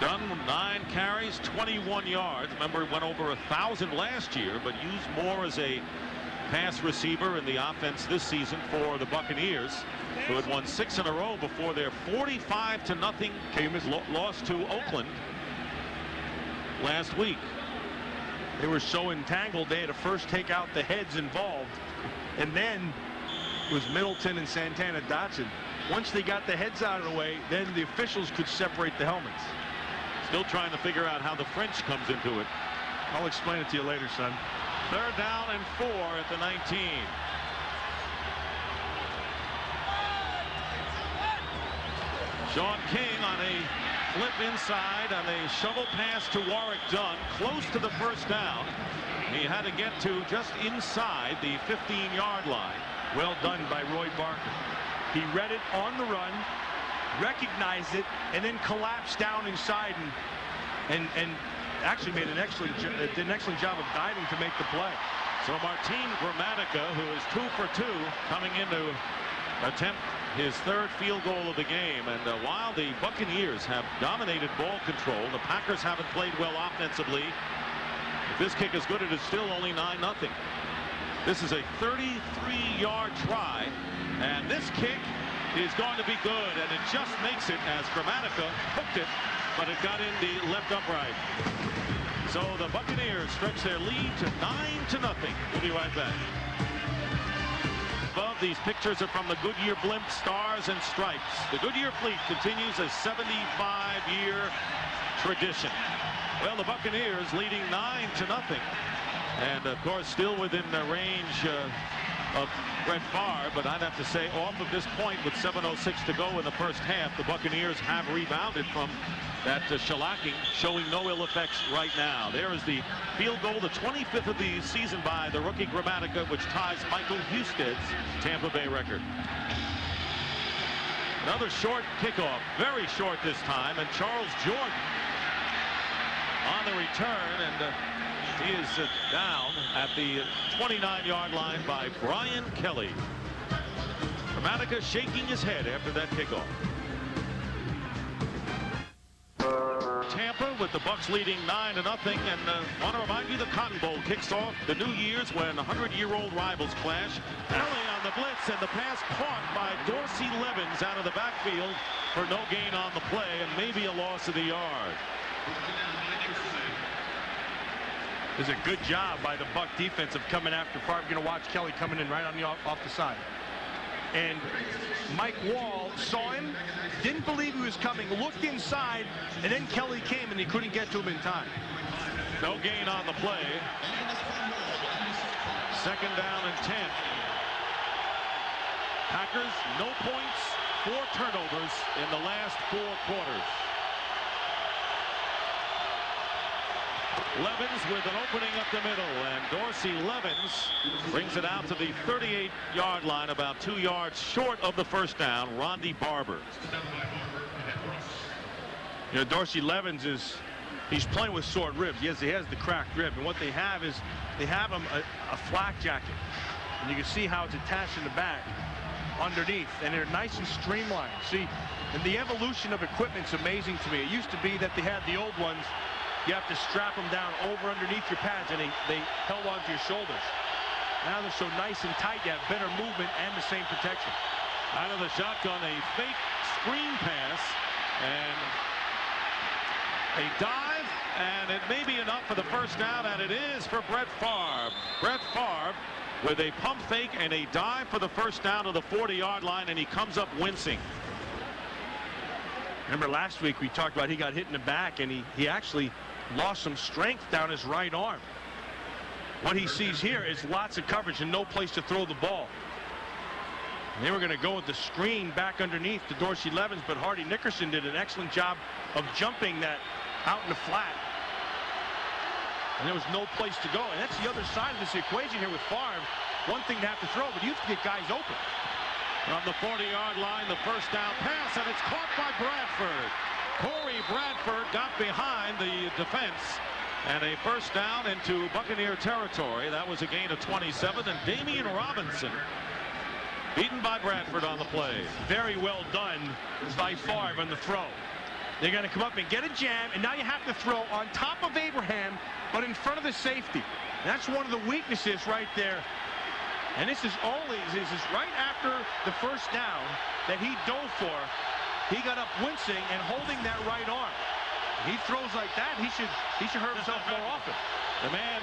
A: Dunn, 9 carries, 21 yards. Remember, he went over 1,000 last year, but used more as a pass receiver in the offense this season for the Buccaneers, who had won 6 in a row before their 45-0 loss to Oakland last week.
B: They were so entangled, they had to first take out the heads involved, and then it was Middleton and Santana Dotson. Once they got the heads out of the way, then the officials could separate the helmets.
A: Still trying to figure out how the French comes into it.
B: I'll explain it to you later, son.
A: Third down and 4 at the 19. Sean King on a flip inside on a shovel pass to Warwick Dunn, close to the first down. He had to get to just inside the 15-yard line.
B: Well done by Roy Barker. He read it on the run, recognized it, and then collapsed down inside and actually made did an excellent job of diving to make the play.
A: So Martin Gramatica, who is 2 for 2, coming in to attempt his 3rd field goal of the game. And while the Buccaneers have dominated ball control, the Packers haven't played well offensively. If this kick is good, it is still only 9-0. This is a 33-yard try, and this kick is going to be good, and it just makes it as Gramatica hooked it, but it got in the left upright. So the Buccaneers stretch their lead to 9-0. We'll be right back. Above, these pictures are from the Goodyear blimp Stars and Stripes. The Goodyear fleet continues a 75-year tradition. Well, the Buccaneers leading 9-0, and of course still within the range of Brett Favre, but I'd have to say off of this point with 7:06 to go in the first half, the Buccaneers have rebounded from that shellacking showing no ill effects right now. There is the field goal, the 25th of the season by the rookie Gramatica, which ties Michael Husted's Tampa Bay record. Another short kickoff, very short this time, and Charles Jordan on the return, and he is down at the 29-yard line by Brian Kelly. Gramatica shaking his head after that kickoff. Tampa with the Bucs leading 9-0, and want to remind you the Cotton Bowl kicks off the New Year's when 100-year-old rivals clash. Early on the blitz, and the pass caught by Dorsey Levens out of the backfield for no gain on the play and maybe a loss of the yard.
B: It's a good job by the Buck defense of coming after Favre. Going to watch Kelly coming in right on the off the side. And Mike Wall saw him, didn't believe he was coming, looked inside, and then Kelly came and he couldn't get to him in time.
A: No gain on the play. 2nd down and 10. Packers, no points, 4 turnovers in the last 4 quarters. Levens with an opening up the middle, and Dorsey Levens brings it out to the 38-yard line, about 2 yards short of the first down. Rondy Barber.
B: You know, Dorsey Levens he's playing with sore ribs. Yes, he has the cracked rib, and what they have is they have him a flak jacket, and you can see how it's attached in the back underneath, and they're nice and streamlined. See, and the evolution of equipment's amazing to me. It used to be that they had the old ones. You have to strap them down over underneath your pads, and they held onto your shoulders. Now they're so nice and tight, you have better movement and the same protection.
A: Out of the shotgun, a fake screen pass, and a dive, and it may be enough for the first down, and it is for Brett Favre. Brett Favre with a pump fake and a dive for the first down to the 40-yard line, and he comes up wincing.
B: Remember last week we talked about he got hit in the back, and he actually lost some strength down his right arm. What he sees here is lots of coverage and no place to throw the ball. And they were going to go with the screen back underneath to Dorsey Levens, but Hardy Nickerson did an excellent job of jumping that out in the flat. And there was no place to go. And that's the other side of this equation here with Favre. One thing to have to throw, but you have to get guys open.
A: From the 40-yard line, the first down pass, and it's caught by Bradford. Corey Bradford got behind the defense, and a first down into Buccaneer territory. That was a gain of 27, and Damian Robinson beaten by Bradford on the play.
B: Very well done by Favre on the throw. They're going to come up and get a jam, and now you have to throw on top of Abraham, but in front of the safety. That's one of the weaknesses right there. And this is right after the first down that he dove for. He got up wincing and holding that right arm. He throws like that, he should hurt himself more often.
A: The man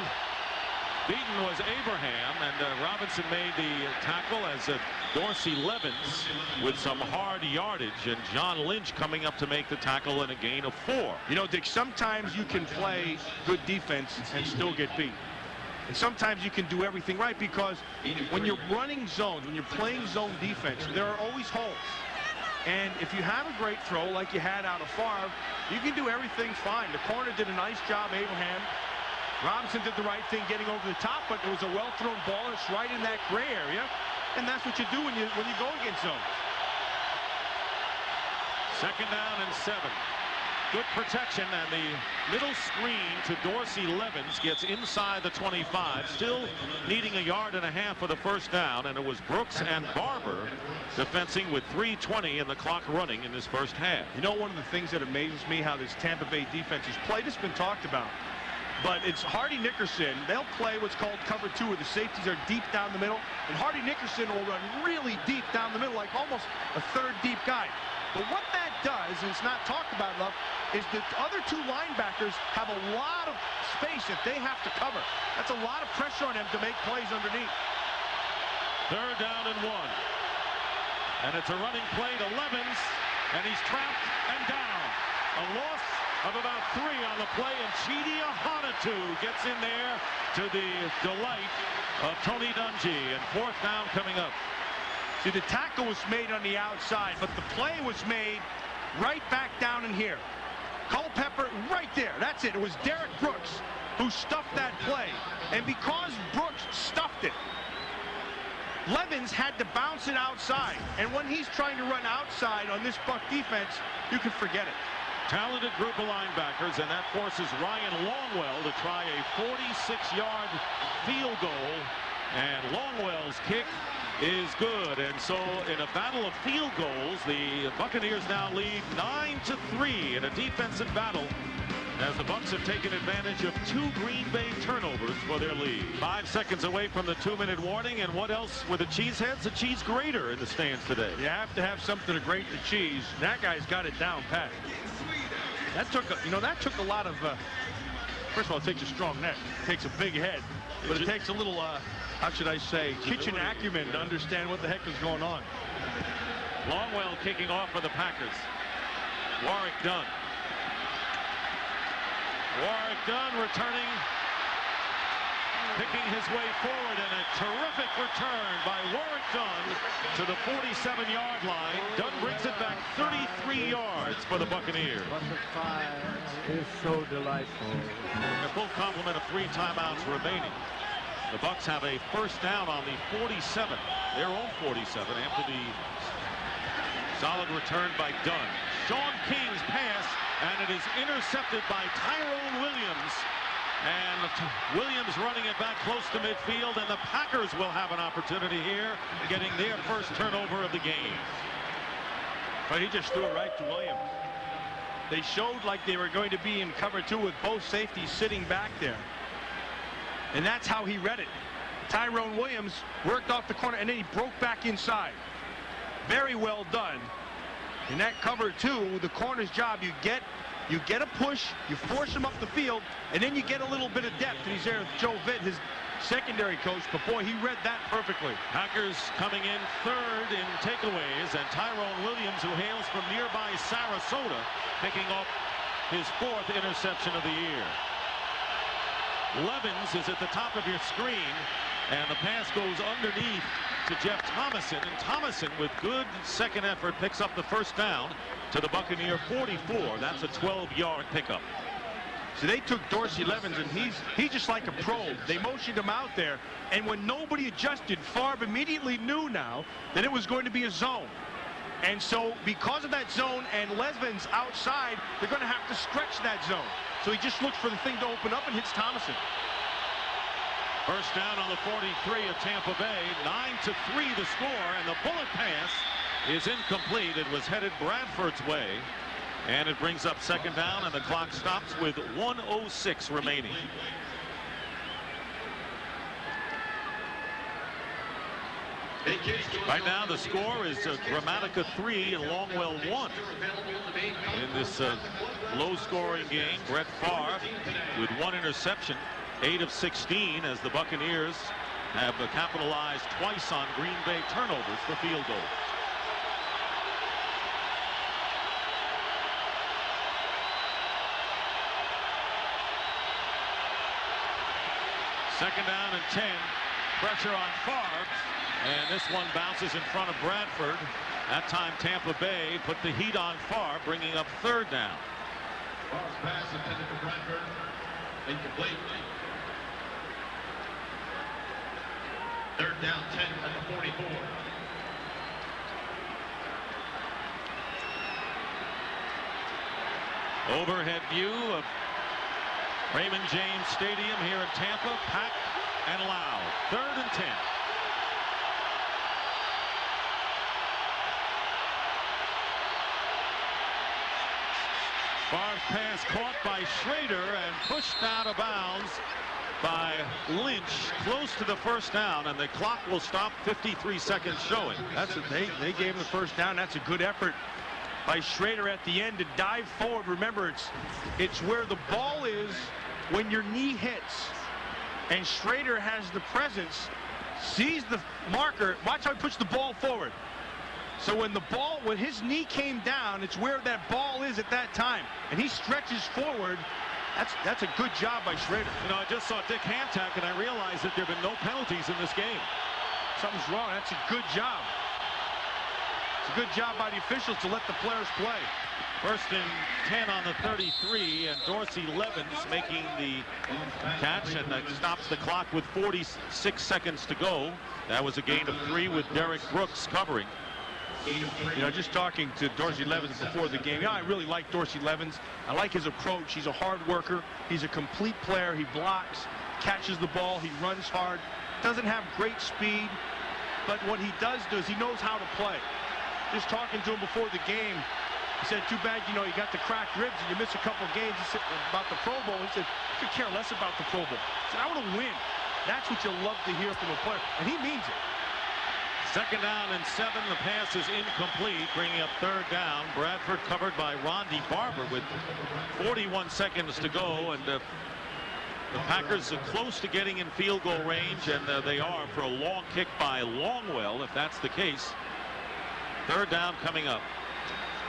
A: beaten was Abraham, and Robinson made the tackle as Dorsey Levens with some hard yardage, and John Lynch coming up to make the tackle in a gain of 4.
B: You know, Dick, sometimes you can play good defense and still get beat. And sometimes you can do everything right, because when you're running zones, when you're playing zone defense, there are always holes. And if you have a great throw like you had out of Favre, you can do everything fine. The corner did a nice job, Abraham. Robinson did the right thing getting over the top, but it was a well-thrown ball. It's right in that gray area. And that's what you do when you go against zones.
A: 2nd down and 7. Good protection, and the middle screen to Dorsey Levens gets inside the 25, still needing a yard and a half for the first down, and it was Brooks and Barber defensing with 3:20 and the clock running in this first half.
B: You know, one of the things that amazes me, how this Tampa Bay defense is played, it's been talked about, but it's Hardy Nickerson. They'll play what's called cover 2, where the safeties are deep down the middle, and Hardy Nickerson will run really deep down the middle, like almost a third deep guy. But what that does, and it's not talked about enough, is the other 2 linebackers have a lot of space that they have to cover. That's a lot of pressure on them to make plays underneath.
A: 3rd down and 1. And it's a running play to Levens, and he's trapped and down. A loss of about 3 on the play, and Chidi Ahanotu gets in there to the delight of Tony Dungy, and 4th down coming up.
B: See, the tackle was made on the outside, but the play was made right back down in here. Culpepper right there. That's it. It was Derek Brooks who stuffed that play. And because Brooks stuffed it, Levens had to bounce it outside. And when he's trying to run outside on this Buck defense, you can forget it.
A: Talented group of linebackers, and that forces Ryan Longwell to try a 46-yard field goal. And Longwell's kick is good. And so in a battle of field goals, the Buccaneers now lead 9-3 in a defensive battle, as the Bucs have taken advantage of 2 Green Bay turnovers for their lead. 5 seconds away from the 2-minute warning, and what else with the cheeseheads? A cheese grater in the stands today.
B: You have to have something to grate the cheese. That guy's got it down pat. That took a lot of, first of all, it takes a strong neck. It takes a big head. But it takes a little, how should I say, kitchen acumen to understand what the heck is going on.
A: Longwell kicking off for the Packers. Warwick Dunn. Warwick Dunn returning, picking his way forward, and a terrific return by Warwick Dunn to the 47-yard line. Dunn brings it back 33 yards for the Buccaneers.
C: Is so delightful.
A: A full complement of 3 timeouts remaining. The Bucs have a first down on the 47, their own 47, after the solid return by Dunn. Sean King's pass, and it is intercepted by Tyrone Williams. And Williams running it back close to midfield, and the Packers will have an opportunity here, getting their first turnover of the game.
B: But he just threw it right to Williams. They showed like they were going to be in cover 2 with both safeties sitting back there. And that's how he read it. Tyrone Williams worked off the corner, and then he broke back inside. Very well done. In that cover 2, the corner's job, you get a push, you force him up the field, and then you get a little bit of depth. And he's there with Joe Vitt, his secondary coach, but boy, he read that perfectly.
A: Packers coming in 3rd in takeaways, and Tyrone Williams, who hails from nearby Sarasota, picking up his 4th interception of the year. Levens is at the top of your screen, and the pass goes underneath to Jeff Thomason, and Thomason, with good second effort, picks up the first down to the Buccaneer 44. That's a 12-yard pickup.
B: So they took Dorsey Levens, and he's just like a pro. They motioned him out there, and when nobody adjusted, Favre immediately knew now that it was going to be a zone. And so because of that zone and Levens outside, they're going to have to stretch that zone. So he just looks for the thing to open up and hits Thomason.
A: First down on the 43 of Tampa Bay. 9-3 the score, and the bullet pass is incomplete. It was headed Bradford's way, and it brings up second down, and the clock stops with 1:06 remaining. Right now the score is Gramatica 3 and Longwell 1 in this low-scoring game. Brett Favre with 1 interception, 8 of 16, as the Buccaneers have capitalized twice on Green Bay turnovers for field goals. Second down and 10. Pressure on Favre, and this one bounces in front of Bradford. That time Tampa Bay put the heat on Favre, bringing up third down.
D: Favre's pass intended for Bradford, incomplete. Third down, 10 at the 44.
A: Overhead view of Raymond James Stadium here in Tampa, packed and loud. 3rd and 10. Favre's pass caught by Schrader and pushed out of bounds by Lynch, close to the first down, and the clock will stop. 53 seconds showing.
B: That's what they gave him the first down. That's a good effort by Schrader at the end to dive forward. Remember, it's where the ball is when your knee hits, and Schrader has the presence, sees the marker. Watch how he puts the ball forward. So when his knee came down, it's where that ball is at that time, and he stretches forward. That's a good job by Schrader.
A: You know, I just saw Dick Hancock, and I realized that there have been no penalties in this game.
B: Something's wrong. That's a good job. It's a good job by the officials to let the players play.
A: First and 10 on the 33, and Dorsey Levens making the catch, and that stops the clock with 46 seconds to go. That was a gain of 3 with Derek Brooks covering.
B: You know, just talking to Dorsey Levens before the game, I really like Dorsey Levens. I like his approach. He's a hard worker. He's a complete player. He blocks, catches the ball, he runs hard, doesn't have great speed, but what he does is he knows how to play. Just talking to him before the game, he said, too bad, you know, you got the cracked ribs and you miss a couple of games. He said about the Pro Bowl. He said, I could care less about the Pro Bowl. He said, I want to win. That's what you love to hear from a player, and he means it.
A: Second down and 7. The pass is incomplete, bringing up third down. Bradford covered by Rondy Barber with 41 seconds to go, and the Packers are close to getting in field goal range, and they are for a long kick by Longwell, if that's the case. Third down coming up.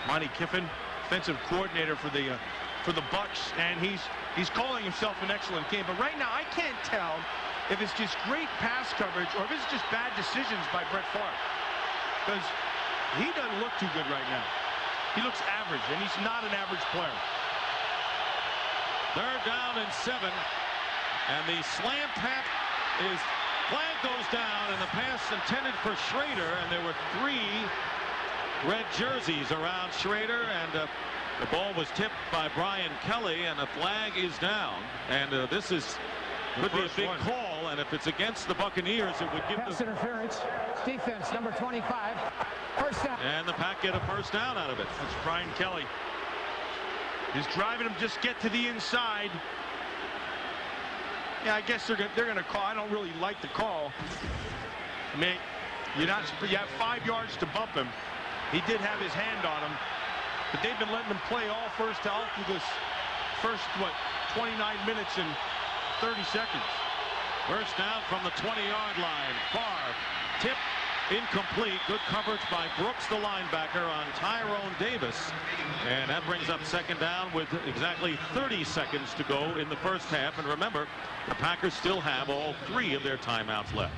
B: Monty Kiffin, offensive coordinator for the Bucs, and he's calling himself an excellent game. But right now, I can't tell if it's just great pass coverage or if it's just bad decisions by Brett Favre, because he doesn't look too good right now. He looks average, and he's not an average player.
A: Third down and 7, and the slant tap is flag goes down, and the pass intended for Schrader, and there were 3 red jerseys around Schrader, and the ball was tipped by Brian Kelly, and the flag is down, and this could be a big call, and if it's against the Buccaneers, it would give
E: pass interference. Defense number 25, first down, and
A: the Pack get a first down out of it.
B: That's Brian Kelly. He's driving him, just get to the inside. Yeah, I guess they're going to call. I don't really like the call. I mean, you have 5 yards to bump him. He did have his hand on him, but they've been letting him play all through this first, 29 minutes and 30 seconds.
A: First down from the 20-yard line. Favre, tip, incomplete. Good coverage by Brooks, the linebacker, on Tyrone Davis. And that brings up second down with exactly 30 seconds to go in the first half. And remember, the Packers still have all 3 of their timeouts left.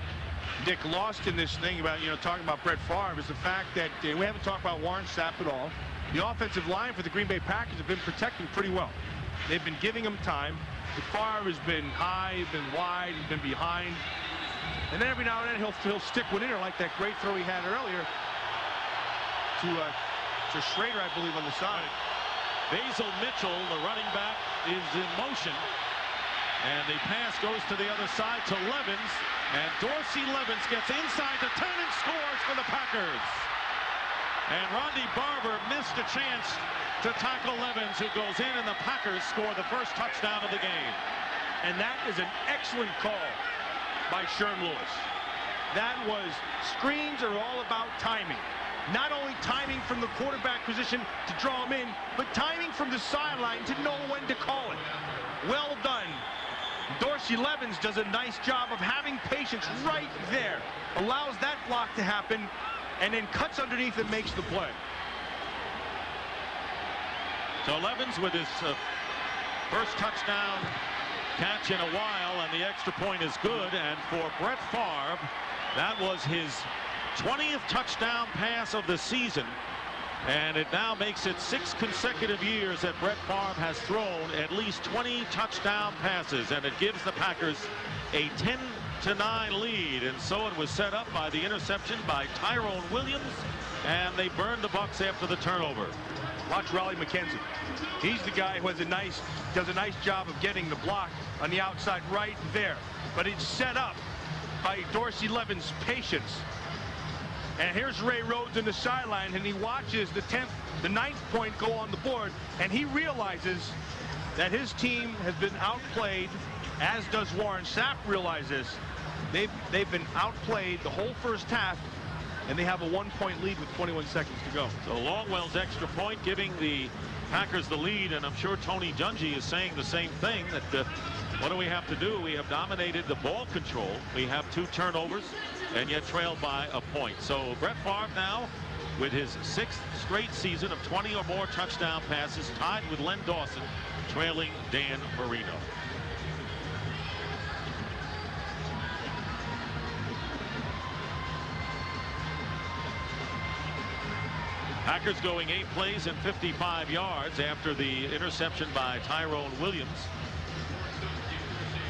B: Dick, lost in this thing about, talking about Brett Favre is the fact that we haven't talked about Warren Sapp at all. The offensive line for the Green Bay Packers have been protecting pretty well. They've been giving him time. Favre has been high, been wide, he's been behind. And then every now and then he'll stick one in there, like that great throw he had earlier to Schrader, I believe, on the side.
A: Basil Mitchell, the running back, is in motion. And the pass goes to the other side to Levens. And Dorsey Levens gets inside the 10 and scores for the Packers. And Rondy Barber missed a chance to tackle Levens, who goes in, and the Packers score the first touchdown of the game.
B: And that is an excellent call by Sherm Lewis. That was, screens are all about timing. Not only timing from the quarterback position to draw him in, but timing from the sideline to know when to call it. Well done. Dorsey Levens does a nice job of having patience right there. Allows that block to happen, and then cuts underneath and makes the play.
A: So Levens with his first touchdown catch in a while, and the extra point is good. And for Brett Favre, that was his 20th touchdown pass of the season. And it now makes it 6 consecutive years that Brett Favre has thrown at least 20 touchdown passes, and it gives the Packers a 10-9 lead. And so it was set up by the interception by Tyrone Williams, and they burned the Bucs after the turnover.
B: Watch Raleigh McKenzie. He's the guy who does a nice job of getting the block on the outside right there. But it's set up by Dorsey Levens' patience. And here's Ray Rhodes in the sideline, and he watches the 9th point go on the board, and he realizes that his team has been outplayed, as does Warren Sapp realizes. They've been outplayed the whole first half, and they have a 1-point lead with 21 seconds to go.
A: So Longwell's extra point giving the Packers the lead, and I'm sure Tony Dungy is saying the same thing, that what do we have to do? We have dominated the ball control. We have 2 turnovers and yet trailed by a point. So Brett Favre now with his 6th straight season of 20 or more touchdown passes, tied with Len Dawson, trailing Dan Marino. Packers going 8 plays and 55 yards after the interception by Tyrone Williams.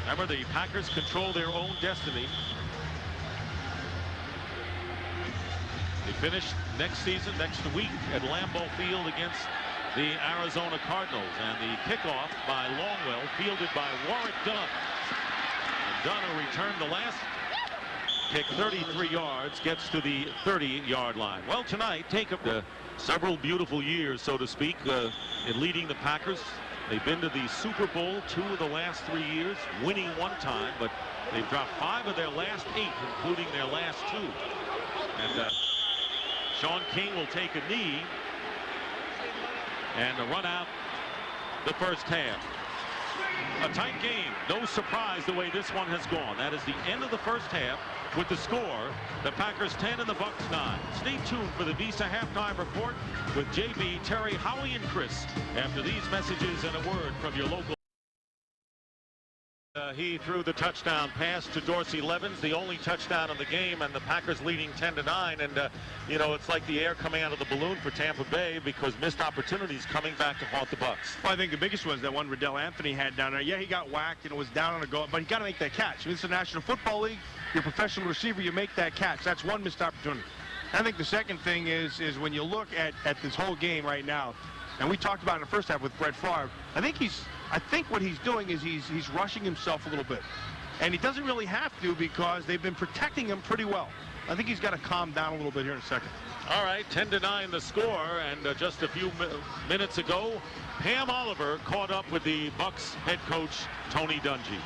A: Remember, the Packers control their own destiny. They finish next season, next week at Lambeau Field against the Arizona Cardinals. And the kickoff by Longwell, fielded by Warwick Dunn. And Dunn will return the last kick 33 yards, gets to the 30-yard line. Well, tonight, take up several beautiful years, so to speak, in leading the Packers. They've been to the Super Bowl 2 of the last 3 years, winning 1 time, but they've dropped 5 of their last 8, including their last 2. And Sean King will take a knee and run out the first half. A tight game. No surprise the way this one has gone. That is the end of the first half with the score. The Packers 10 and the Bucs 9. Stay tuned for the Visa halftime report with JB, Terry, Howie, and Chris after these messages and a word from your local. He threw the touchdown pass to Dorsey Levens, the only touchdown of the game, and the Packers leading 10-9. And you know, it's like the air coming out of the balloon for Tampa Bay because missed opportunities coming back to haunt the Bucs.
B: Well, I think the biggest was that one Riddell Anthony had down there. Yeah, he got whacked and was down on a goal, but you got to make that catch. I mean, it's the National Football League. You're a professional receiver. You make that catch. That's one missed opportunity. I think the second thing is when you look at this whole game right now, and we talked about in the first half with Brett Favre. I think what he's doing is he's rushing himself a little bit. And he doesn't really have to because they've been protecting him pretty well. I think he's got to calm down a little bit here in a second.
A: All right, 10-9 the score, and just a few minutes ago, Pam Oliver caught up with the Bucs head coach, Tony Dungy.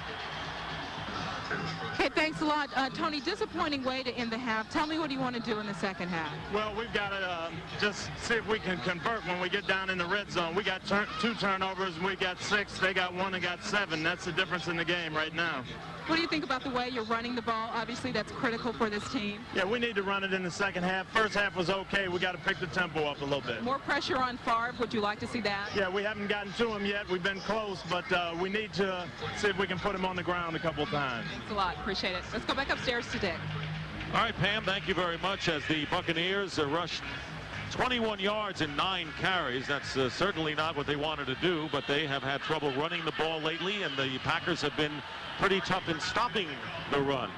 F: Hey, thanks a lot. Tony, disappointing way to end the half. Tell me what you want to do in the second half.
G: Well, we've got to just see if we can convert when we get down in the red zone. We got 2 turnovers, and we got 6. They got 1 and got 7. That's the difference in the game right now.
F: What do you think about the way you're running the ball? Obviously, that's critical for this team.
G: Yeah, we need to run it in the second half. First half was okay. We got to pick the tempo up a little bit.
F: More pressure on Favre. Would you like to see that?
G: Yeah, we haven't gotten to him yet. We've been close, but we need to see if we can put him on the ground a couple of times.
F: Thanks a lot. Appreciate it. Let's go back upstairs to Dick.
A: All right, Pam, thank you very much. As the Buccaneers rushed 21 yards in 9 carries. That's certainly not what they wanted to do, but they have had trouble running the ball lately, and the Packers have been pretty tough in stopping the run.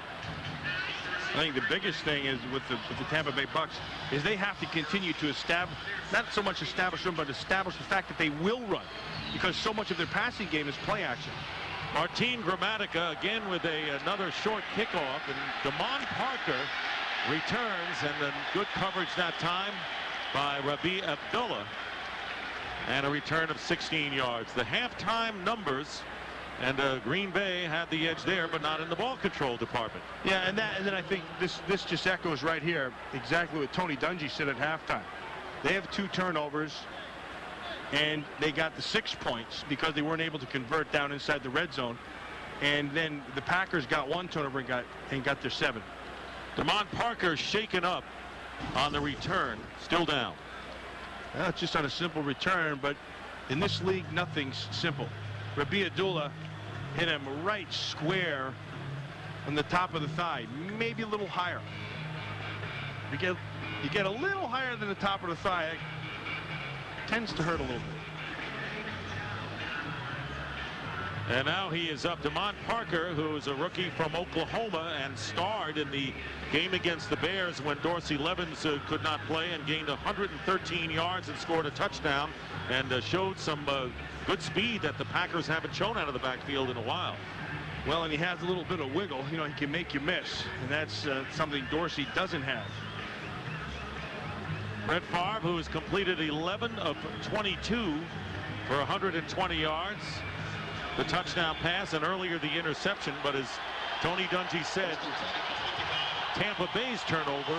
B: I think the biggest thing is with the Tampa Bay Bucs is they have to continue to establish, not so much establish run, but establish the fact that they will run, because so much of their passing game is play action.
A: Martin Gramatica again with another short kickoff, and Damon Parker returns, and then good coverage that time by Rabi Abdullah, and a return of 16 yards. The halftime numbers, and Green Bay had the edge there, but not in the ball control department.
B: Yeah, and then I think this just echoes right here exactly what Tony Dungy said at halftime. They have 2 turnovers, and they got the 6 points because they weren't able to convert down inside the red zone. And then the Packers got 1 turnover and got their 7.
A: Damon Parker shaken up on the return, still down.
B: Well, it's just on a simple return, but in this league, nothing's simple. Rabi Abdullah hit him right square on the top of the thigh, maybe a little higher. You get a little higher than the top of the thigh, it tends to hurt a little bit.
A: And now he is up. Damon Parker, who is a rookie from Oklahoma and starred in the game against the Bears when Dorsey Levens could not play, and gained 113 yards and scored a touchdown, and showed some good speed that the Packers haven't shown out of the backfield in a while.
B: Well, and he has a little bit of wiggle. You know, he can make you miss, and that's something Dorsey doesn't have.
A: Brett Favre, who has completed 11 of 22 for 120 yards. The touchdown pass, and earlier the interception, but as Tony Dungy said, Tampa Bay's turnover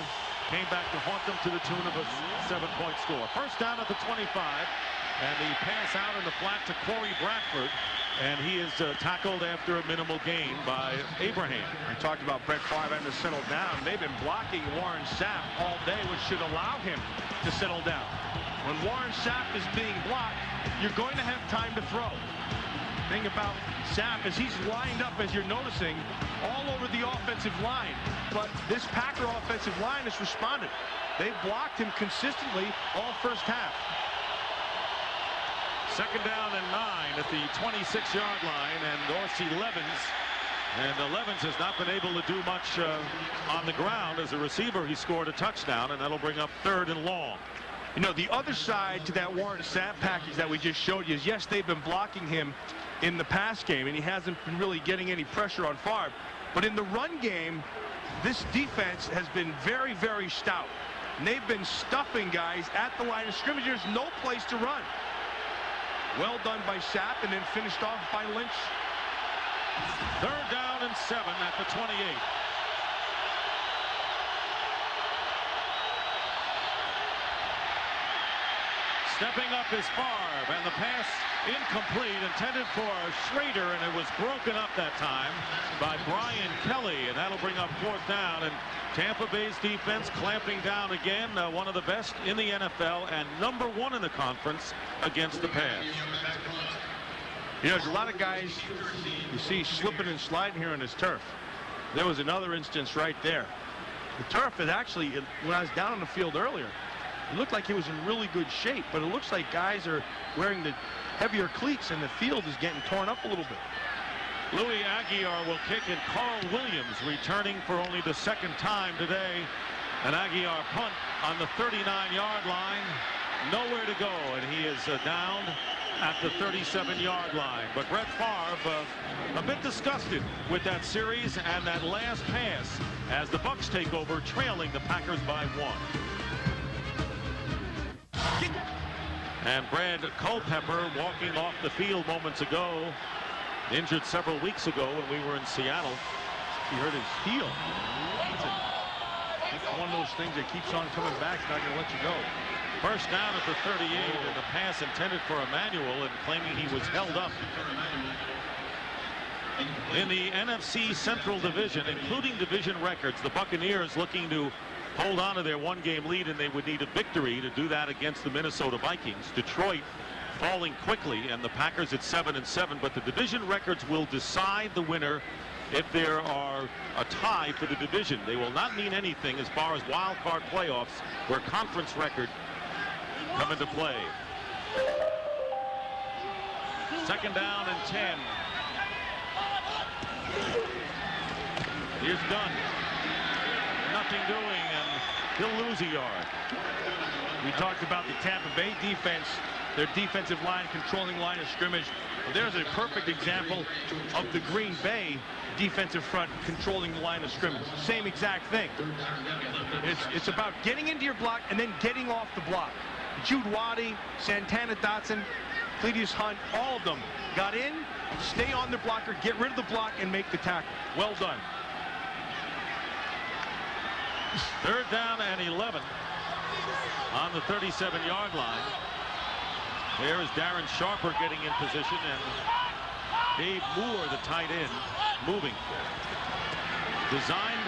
A: came back to haunt them to the tune of a 7-point score. First down at the 25, and the pass out in the flat to Corey Bradford, and he is tackled after a minimal gain by Abraham.
B: I talked about Brett Favre having to settle down. They've been blocking Warren Sapp all day, which should allow him to settle down. When Warren Sapp is being blocked, you're going to have time to throw. The thing about Sapp is he's lined up, as you're noticing, all over the offensive line. But this Packer offensive line has responded. They blocked him consistently all first half.
A: Second down and 9 at the 26-yard line, and Dorsey Levens. And Levens has not been able to do much on the ground. As a receiver, he scored a touchdown, and that'll bring up 3rd and long.
B: You know, the other side to that Warren Sapp package that we just showed you is, yes, they've been blocking him in the pass game, and he hasn't been really getting any pressure on Favre. But in the run game, this defense has been very, very stout. And they've been stuffing guys at the line of scrimmage. There's no place to run. Well done by Sapp, and then finished off by Lynch.
A: 3rd down and 7 at the 28. Stepping up is Favre, and the pass incomplete, intended for Schrader, and it was broken up that time by Brian Kelly, and that'll bring up 4th down. And Tampa Bay's defense clamping down again, one of the best in the NFL and number 1 in the conference against the pass.
B: You know, there's a lot of guys you see slipping and sliding here on this turf. There was another instance right there. The turf is actually, when I was down on the field earlier, it looked like it was in really good shape, but it looks like guys are wearing the heavier cleats and the field is getting torn up a little bit.
A: Louis Aguiar will kick, and Carl Williams returning for only the 2nd time today. An Aguiar punt on the 39-yard line. Nowhere to go, and he is downed at the 37-yard line. But Brett Favre a bit disgusted with that series and that last pass as the Bucs take over, trailing the Packers by 1. And Brad Culpepper walking off the field moments ago, injured several weeks ago when we were in Seattle.
B: He hurt his heel. It's one of those things that keeps on coming back. It's not going to let you go.
A: First down at the 38, and the pass intended for Emmanuel, and claiming he was held up. In the NFC Central Division, including division records, the Buccaneers looking to hold on to their 1-game lead, and they would need a victory to do that against the Minnesota Vikings. Detroit falling quickly, and the Packers at 7-7, but the division records will decide the winner if there are a tie for the division. They will not mean anything as far as wild card playoffs, where conference record come into play. 2nd down and 10. Here's Dunn. Nothing doing, and he'll lose a yard.
B: We talked about the Tampa Bay defense, their defensive line controlling line of scrimmage. Well, there's a perfect example of the Green Bay defensive front controlling the line of scrimmage. Same exact thing. It's about getting into your block and then getting off the block. Jude Waddy, Santana Dotson, Cletus Hunt, all of them got in, stay on the blocker, get rid of the block, and make the tackle. Well done.
A: 3rd down and 11 on the 37-yard line. There is Darren Sharper getting in position, and Dave Moore, the tight end, moving. Designed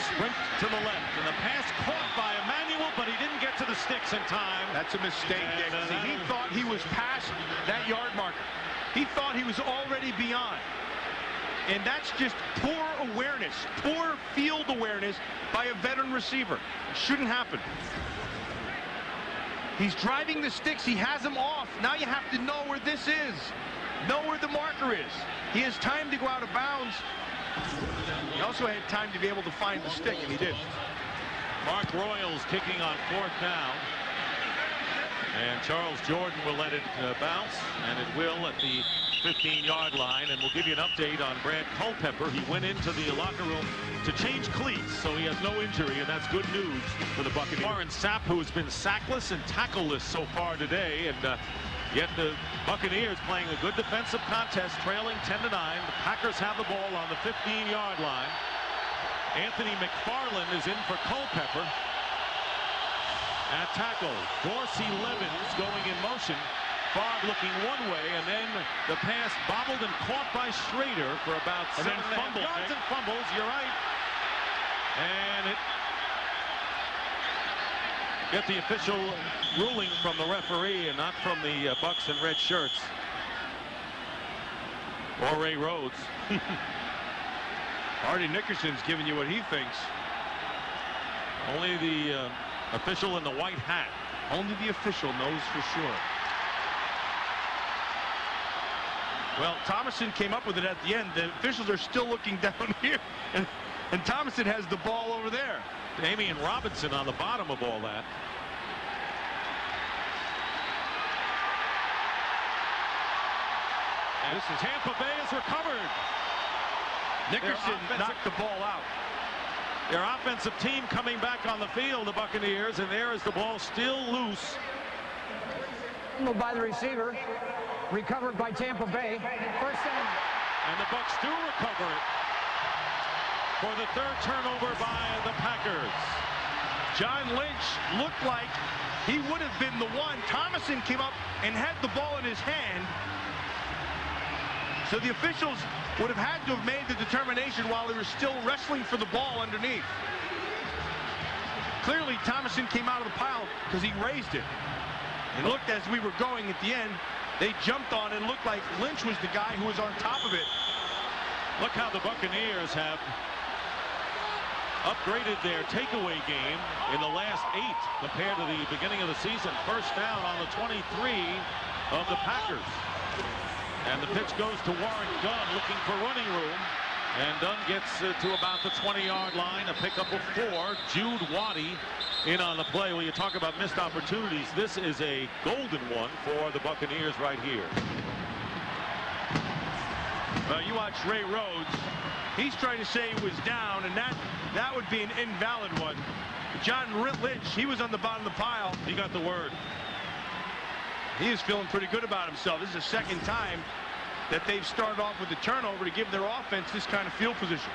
A: sprint to the left, and the pass caught by Emmanuel, but he didn't get to the sticks in time.
B: That's a mistake, Dick. See, he thought he was past that yard marker. He thought he was already beyond. And that's just poor awareness, poor field awareness by a veteran receiver. It shouldn't happen. He's driving the sticks. He has them off. Now you have to know where this is. Know where the marker is. He has time to go out of bounds. He also had time to be able to find the stick, and he did.
A: Mark Royals kicking on 4th down. And Charles Jordan will let it bounce, and it will at the 15-yard line. And we'll give you an update on Brad Culpepper. He went into the locker room to change cleats, so he has no injury, and that's good news for the Buccaneers. Warren Sapp, who has been sackless and tackleless so far today, and yet the Buccaneers playing a good defensive contest, trailing 10-9. The Packers have the ball on the 15-yard line. Anthony McFarland is in for Culpepper. At tackle, Dorsey Levens going in motion. Favre looking one way, and then the pass bobbled and caught by Schrader for about 7.5 yards and fumbles. You're right. And it get the official ruling from the referee and not from the Bucs in red shirts. Or Ray Rhodes.
B: Artie Nickerson's giving you what he thinks.
A: Only the official in the white hat.
B: Only the official knows for sure. Well, Thomason came up with it at the end. The officials are still looking down here, and Thomason has the ball over there.
A: Damian Robinson on the bottom of all that. And Tampa Bay has recovered.
B: Nickerson knocked the ball out.
A: Their offensive team coming back on the field, the Buccaneers, and there is the ball still loose.
E: By the receiver, recovered by Tampa Bay. First down.
A: And the Bucs do recover it for the third turnover by the Packers.
B: John Lynch looked like he would have been the one. Thomason came up and had the ball in his hand. So the officials would have had to have made the determination while they were still wrestling for the ball underneath. Clearly, Thomason came out of the pile because he raised it. And looked, as we were going at the end, they jumped on it and looked like Lynch was the guy who was on top of it.
A: Look how the Buccaneers have upgraded their takeaway game in the last 8 compared to the beginning of the season. First down on the 23 of the Packers. And the pitch goes to Warren Dunn looking for running room. And Dunn gets to about the 20-yard line. A pickup of 4. Jude Waddy in on the play. Well, you talk about missed opportunities. This is a golden one for the Buccaneers right here.
B: Well, you watch Ray Rhodes. He's trying to say he was down, and that would be an invalid one. John Lynch, he was on the bottom of the pile.
A: He got the word.
B: He is feeling pretty good about himself. This is the second time that they've started off with a turnover to give their offense this kind of field position.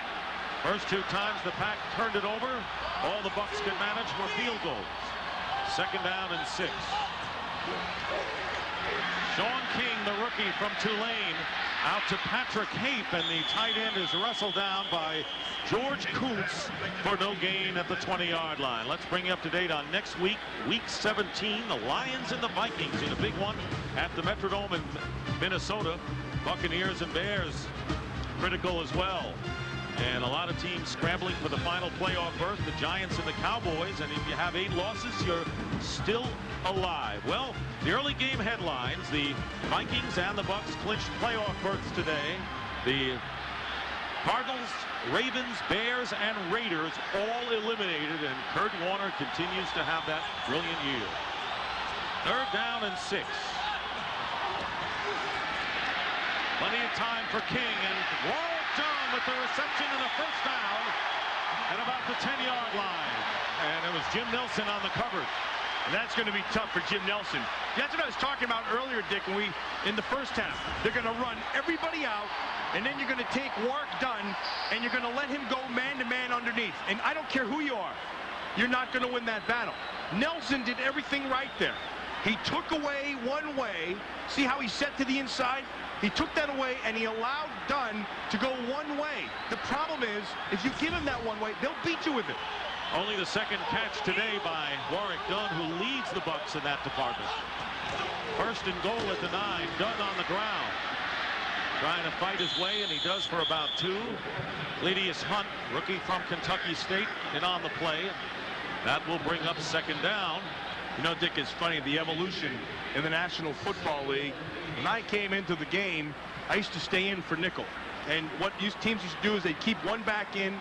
A: First 2 times the Pack turned it over. All the Bucs could manage were field goals. Second down and 6. Sean King, the rookie from Tulane, out to Patrick Hape, and the tight end is wrestled down by George Kuntz for no gain at the 20-yard line. Let's bring you up to date on next week, Week 17, the Lions and the Vikings in a big one at the Metrodome in Minnesota. Buccaneers and Bears critical as well. And a lot of teams scrambling for the final playoff berth, the Giants and the Cowboys. And if you have 8 losses, you're still alive. Well, the early game headlines, the Vikings and the Bucs clinched playoff berths today. The Cardinals, Ravens, Bears, and Raiders all eliminated, and Kurt Warner continues to have that brilliant year. Third down and 6. Plenty of time for King, and Warren Dunn with the reception and a first down at about the 10-yard line. And it was Jim Nelson on the cover.
B: And that's going to be tough for Jim Nelson. That's what I was talking about earlier, Dick, when in the first half. They're going to run everybody out, and then you're going to take Warren Dunn, and you're going to let him go man-to-man underneath. And I don't care who you are, you're not going to win that battle. Nelson did everything right there. He took away one way. See how he set to the inside? He took that away, and he allowed Dunn to go one way. The problem is, if you give him that one way, they'll beat you with it.
A: Only the second catch today by Warren Dunn, who leads the Bucs in that department. First and goal at the 9. Dunn on the ground, trying to fight his way, and he does for about 2. Ledius Hunt, rookie from Kentucky State, in on the play. That will bring up second down.
B: You know, Dick, it's funny, the evolution in the National Football League. When I came into the game, I used to stay in for nickel. And what teams used to do is they'd keep one back in,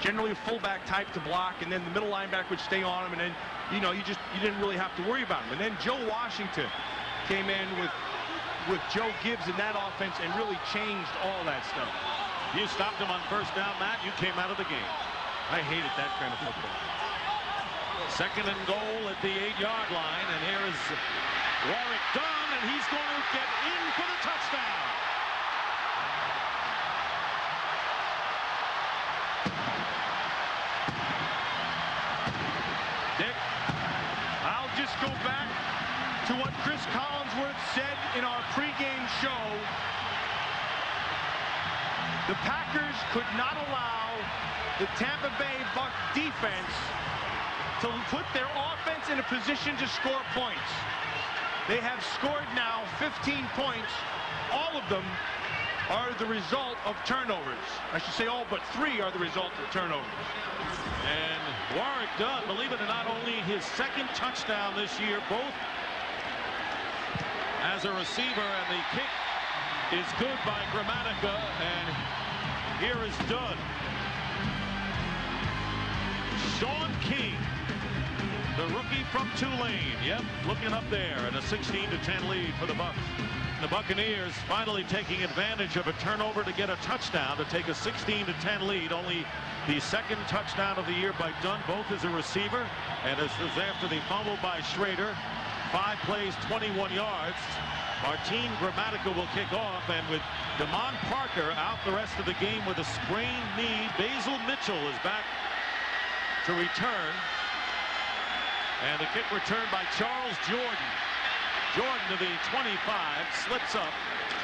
B: generally a fullback type to block, and then the middle linebacker would stay on him, and then, you know, you didn't really have to worry about him. And then Joe Washington came in with Joe Gibbs in that offense and really changed all that stuff.
A: You stopped him on first down, Matt. You came out of the game.
B: I hated that kind of football.
A: Second and goal at the 8-yard line, and here is Warwick Dunn, and he's going to get in for the touchdown.
B: Dick, I'll just go back to what Chris Collinsworth said in our pregame show. The Packers could not allow the Tampa Bay Bucs defense to put their offense in a position to score points. They have scored now 15 points. All of them are the result of turnovers. I should say all but 3 are the result of turnovers.
A: And Warwick Dunn, believe it or not, only his second touchdown this year, both as a receiver, and the kick is good by Gramatica, and here is Dunn. Sean King, the rookie from Tulane, yep, looking up there, and a 16-10 lead for the Bucs. The Buccaneers finally taking advantage of a turnover to get a touchdown to take a 16-10 lead. Only the second touchdown of the year by Dunn, both as a receiver, and this was after the fumble by Schrader. 5 plays, 21 yards. Martin Gramatica will kick off, and with Damon Parker out the rest of the game with a sprained knee, Basil Mitchell is back to return. And the kick returned by Charles Jordan. Jordan to the 25, slips up,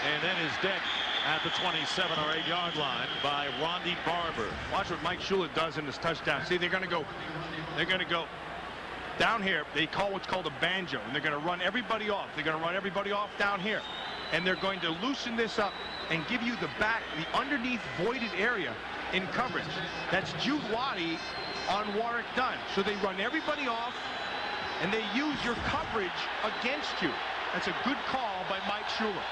A: and then is decked at the 27 or 8 yard line by Rondy Barber.
B: Watch what Mike Shula does in this touchdown. See, they're going to go down here. They call what's called a banjo, and they're going to run everybody off. They're going to run everybody off down here, and they're going to loosen this up and give you the underneath voided area in coverage. That's Jude Waddy on Warwick Dunn. So they run everybody off, and they use your coverage against you. That's a good call by Mike Shula.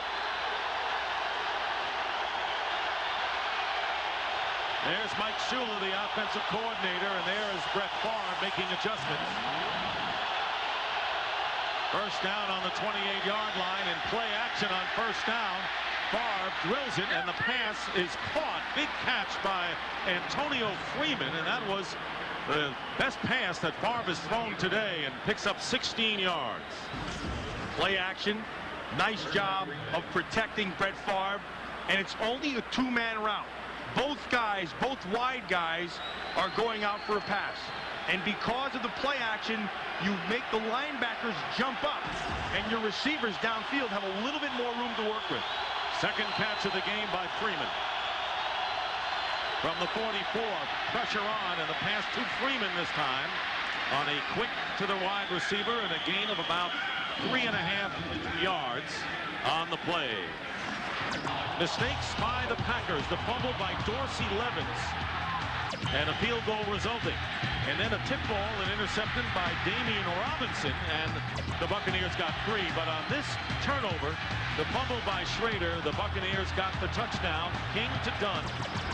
A: There's Mike Shula, the offensive coordinator, and there is Brett Favre making adjustments. First down on the 28-yard line, and play action on first down. Favre drills it, and the pass is caught. Big catch by Antonio Freeman, and that was the best pass that Favre has thrown today, and picks up 16 yards.
B: Play action. Nice job of protecting Brett Favre, and it's only a 2-man route. Both guys, both wide guys, are going out for a pass. And because of the play action, you make the linebackers jump up, and your receivers downfield have a little bit more room to work with.
A: Second catch of the game by Freeman. From the 44, pressure on, and the pass to Freeman this time on a quick to the wide receiver, and a gain of about 3.5 yards on the play. Mistakes by the Packers. The fumble by Dorsey Levens, and a field goal resulting. And then a tip ball and intercepted by Damian Robinson, and the Buccaneers got 3. But on this turnover, the fumble by Schrader, the Buccaneers got the touchdown. King to Dunn,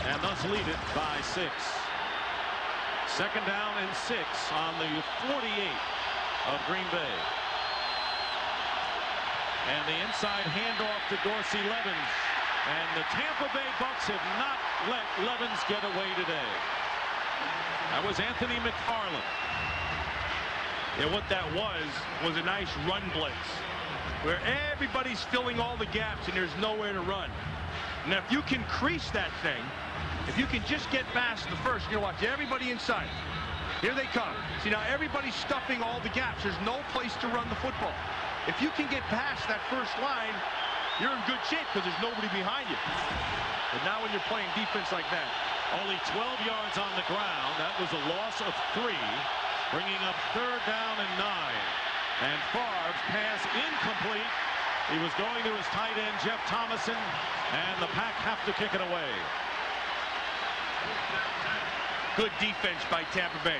A: and thus lead it by 6. Second down and 6 on the 48 of Green Bay. And the inside handoff to Dorsey Levens. And the Tampa Bay Bucs have not let Levens get away today. That was Anthony McFarland.
B: And what that was a nice run blitz, where everybody's filling all the gaps and there's nowhere to run. Now, if you can crease that thing, if you can just get past the first, you're going to watch everybody inside. Here they come. See, now everybody's stuffing all the gaps. There's no place to run the football. If you can get past that first line, you're in good shape because there's nobody behind you. But now when you're playing defense like that,
A: only 12 yards on the ground. That was a loss of 3, bringing up third down and 9. And Favre's pass incomplete. He was going to his tight end, Jeff Thomason, and the Pack have to kick it away.
B: good defense by Tampa Bay.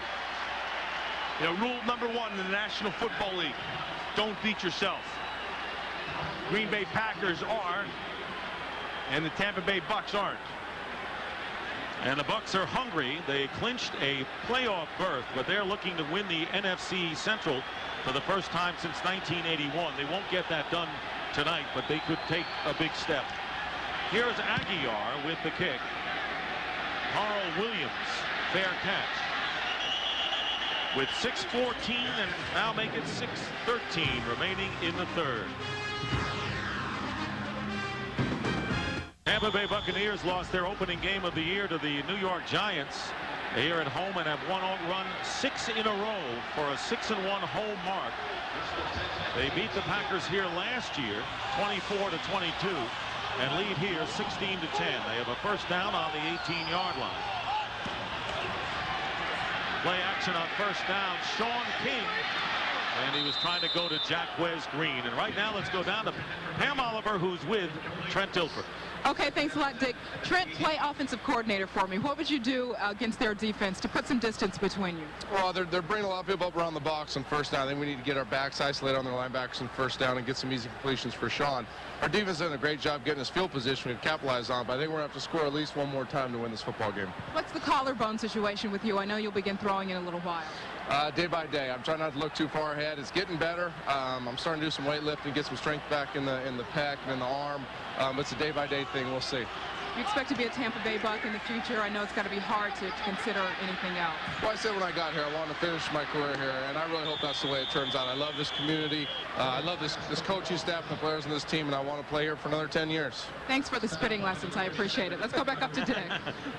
B: You know, rule number 1 in the National Football League, don't beat yourself. Green Bay Packers are, and the Tampa Bay Bucs aren't.
A: And the Bucs are hungry. They clinched a playoff berth, but they're looking to win the NFC Central for the first time since 1981. They won't get that done tonight, but they could take a big step. Here's Aguiar with the kick. Carl Williams, fair catch. With 6:14 and now make it 6:13 remaining in the third. Tampa Bay Buccaneers lost their opening game of the year to the New York Giants here at home and have run 6 in a row for a 6-1 home mark. They beat the Packers here last year 24-22 and lead here 16-10. They have a first down on the 18-yard line. Play action on first down, Sean King, and he was trying to go to Jacquez Green. And right now let's go down to Pam Oliver, who's with Trent Dilfer.
F: Okay, thanks a lot, Dick. Trent, play offensive coordinator for me. What would you do against their defense to put some distance between you?
H: Well, they're bringing a lot of people up around the box on first down. I think we need to get our backs isolated on their linebackers on first down and get some easy completions for Sean. Our defense has done a great job getting us field position. We've capitalized on it, but I think we're going to have to score at least one more time to win this football game.
F: What's the collarbone situation with you? I know you'll begin throwing in a little while.
H: Day by day. I'm trying not to look too far ahead. It's getting better. I'm starting to do some weightlifting, get some strength back in the pec and in the arm. It's a day-by-day thing. We'll see.
F: You expect to be a Tampa Bay Buc in the future? I know it's got to be hard to consider anything else.
H: Well, I said when I got here, I wanted to finish my career here, and I really hope that's the way it turns out. I love this community. I love this coaching staff and the players in this team, and I want to play here for another 10 years.
F: Thanks for the spitting lessons. I appreciate it. Let's go back up to Dick.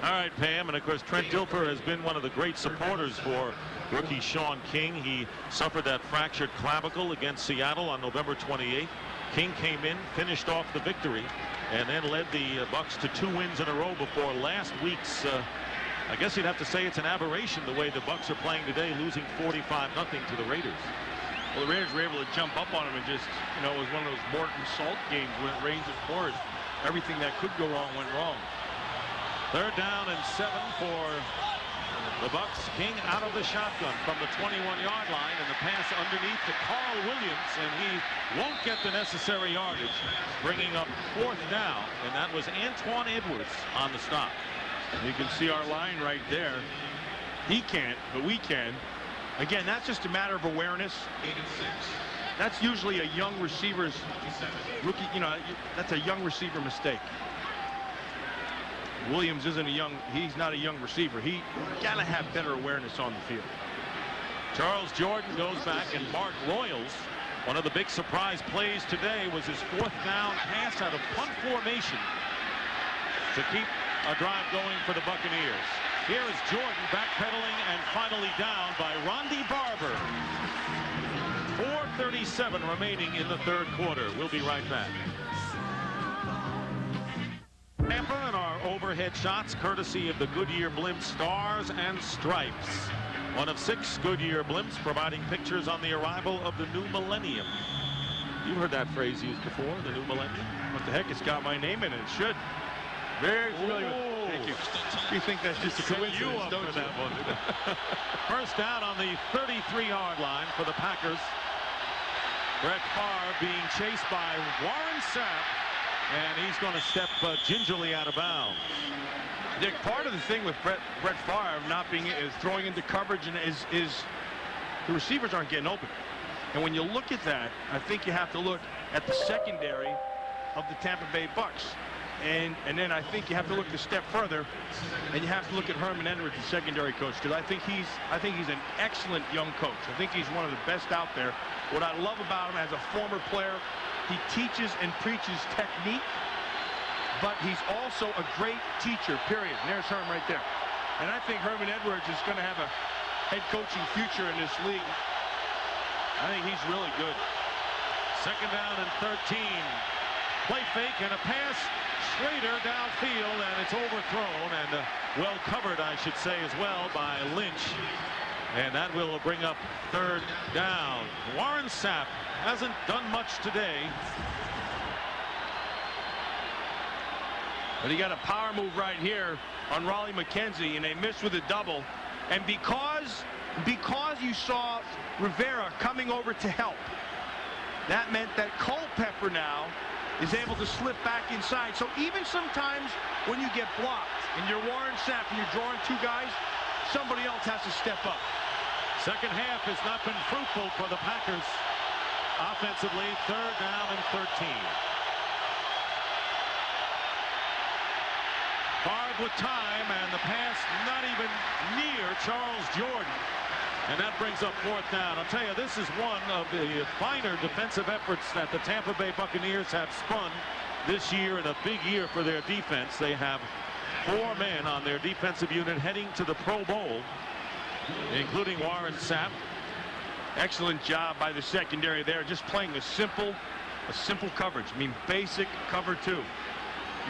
A: All right, Pam, and of course Trent Dilfer has been one of the great supporters for rookie Sean King. He suffered that fractured clavicle against Seattle on November 28th. King came in, finished off the victory, and then led the Bucs to 2 wins in a row before last week's, I guess you'd have to say it's an aberration the way the Bucs are playing today, losing 45-0 to the Raiders.
B: Well, the Raiders were able to jump up on him and just, you know, it was one of those Morton Salt games when it rains, it pours. Everything that could go wrong went wrong.
A: 3rd down and 7 for the Bucs. King out of the shotgun from the 21-yard line, and the pass underneath to Carl Williams, and he won't get the necessary yardage, bringing up 4th down, and that was Antoine Edwards on the stop.
B: You can see our line right there. He can't, but we can. Again, that's just a matter of awareness. That's usually a young receiver's rookie, you know, that's a young receiver mistake. Williams isn't he's not a young receiver. He gotta have better awareness on the field.
A: Charles Jordan goes back, and Mark Royals, one of the big surprise plays today, was his 4th down pass out of punt formation to keep a drive going for the Buccaneers. Here is Jordan backpedaling and finally down by Rondy Barber. 4:37 remaining in the 3rd quarter. We'll be right back. Tampa and our overhead shots courtesy of the Goodyear Blimp Stars and Stripes. One of 6 Goodyear blimps providing pictures on the arrival of the new millennium. You've heard that phrase used before, the new millennium?
B: What the heck, it's got my name in it. It should. Very familiar with. Thank you. You think that's just a coincidence, don't you?
A: That one. 1st down on the 33-yard line for the Packers. Brett Favre being chased by Warren Sapp, and he's going to step gingerly out of bounds.
B: Dick, part of the thing with Brett Favre not being is throwing into coverage, and is the receivers aren't getting open. And when you look at that, I think you have to look at the secondary of the Tampa Bay Bucs. And then I think you have to look a step further, and you have to look at Herman Edwards, the secondary coach, because I think he's an excellent young coach. I think he's one of the best out there. What I love about him as a former player, he teaches and preaches technique, but he's also a great teacher, period. And there's Herm right there. And I think Herman Edwards is going to have a head coaching future in this league. I think he's really good.
A: 2nd down and 13. Play fake and a pass. Schrader downfield, and it's overthrown and well covered, I should say, as well by Lynch. And that will bring up 3rd down. Warren Sapp hasn't done much today.
B: But he got a power move right here on Raleigh McKenzie, and they missed with a double. And because you saw Rivera coming over to help, that meant that Culpepper now is able to slip back inside. So even sometimes when you get blocked and you're Warren Sapp and you're drawing 2 guys, somebody else has to step up.
A: 2nd half has not been fruitful for the Packers offensively. 3rd down and 13. Favre with time, and the pass not even near Charles Jordan. And that brings up 4th down. I'll tell you, this is one of the finer defensive efforts that the Tampa Bay Buccaneers have spun this year, in a big year for their defense. They have 4 men on their defensive unit heading to the Pro Bowl, including Warren Sapp.
B: Excellent job by the secondary there, just playing a simple coverage. I mean, basic cover 2.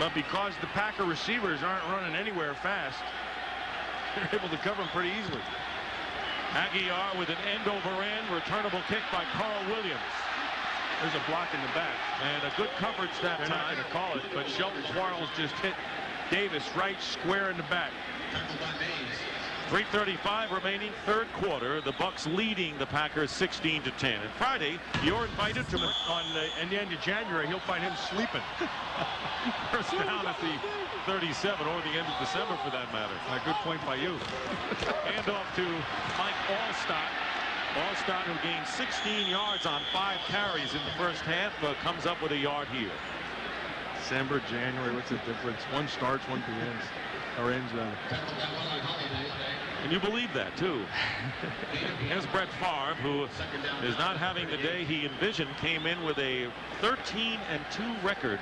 B: But because the Packer receivers aren't running anywhere fast, they're able to cover them pretty easily.
A: Aguilar with an end-over-end returnable kick by Carl Williams.
B: There's a block in the back.
A: And a good coverage that
B: They're not
A: time.
B: going to call it, but Shelton Quarles just hit Davis right square in the back.
A: 3:35 remaining, third quarter. The Bucs leading the Packers 16-10. And Friday,
B: You're invited to in the end of January. He'll find him sleeping.
A: first down at the 37 or the end of December for that matter.
B: A good point by you.
A: Hand off to Mike Alstott. Alstott, who gained 16 yards on 5 carries in the first half, comes up with a yard here.
B: December, January, what's the difference? One starts, one begins. Or ends then.
A: And you believe that, too. Here's Brett Favre, who is not having the day he envisioned, came in with a 13-2 record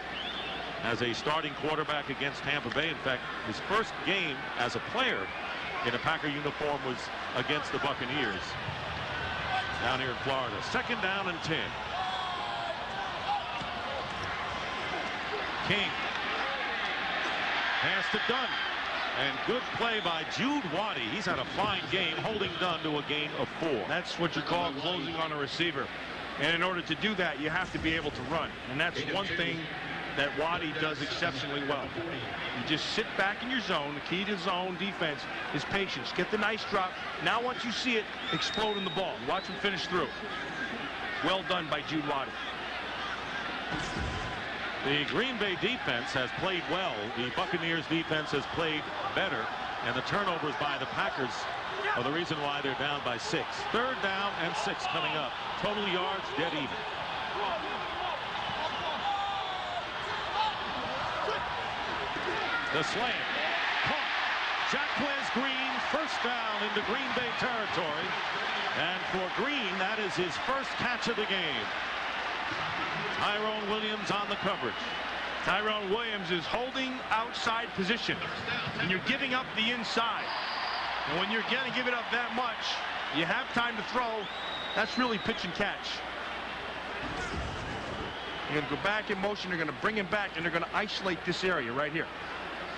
A: as a starting quarterback against Tampa Bay. In fact, his first game as a player in a Packer uniform was against the Buccaneers down here in Florida. Second down and 10. King. Pass to Dunn. And good play by Jude Waddy. He's had a fine game, holding Dunn to a gain of 4.
B: That's what you call closing on a receiver. And in order to do that, you have to be able to run. And that's one thing that Waddy does exceptionally well. You just sit back in your zone. The key to zone defense is patience. Get the nice drop. Now once you see it, explode in the ball. Watch him finish through. Well done by Jude Waddy.
A: The Green Bay defense has played well. The Buccaneers defense has played better. And the turnovers by the Packers are the reason why they're down by 6. Third down and 6 coming up. Total yards dead even. The slant. Caught. Jacquez Green, first down into Green Bay territory. And for Green, that is his first catch of the game. Tyrone Williams on the coverage.
B: Tyrone Williams is holding outside position. And you're giving up the inside. And when you're going to give it up that much, you have time to throw. That's really pitch and catch. You're going to go back in motion. They're going to bring him back, and they're going to isolate this area right here.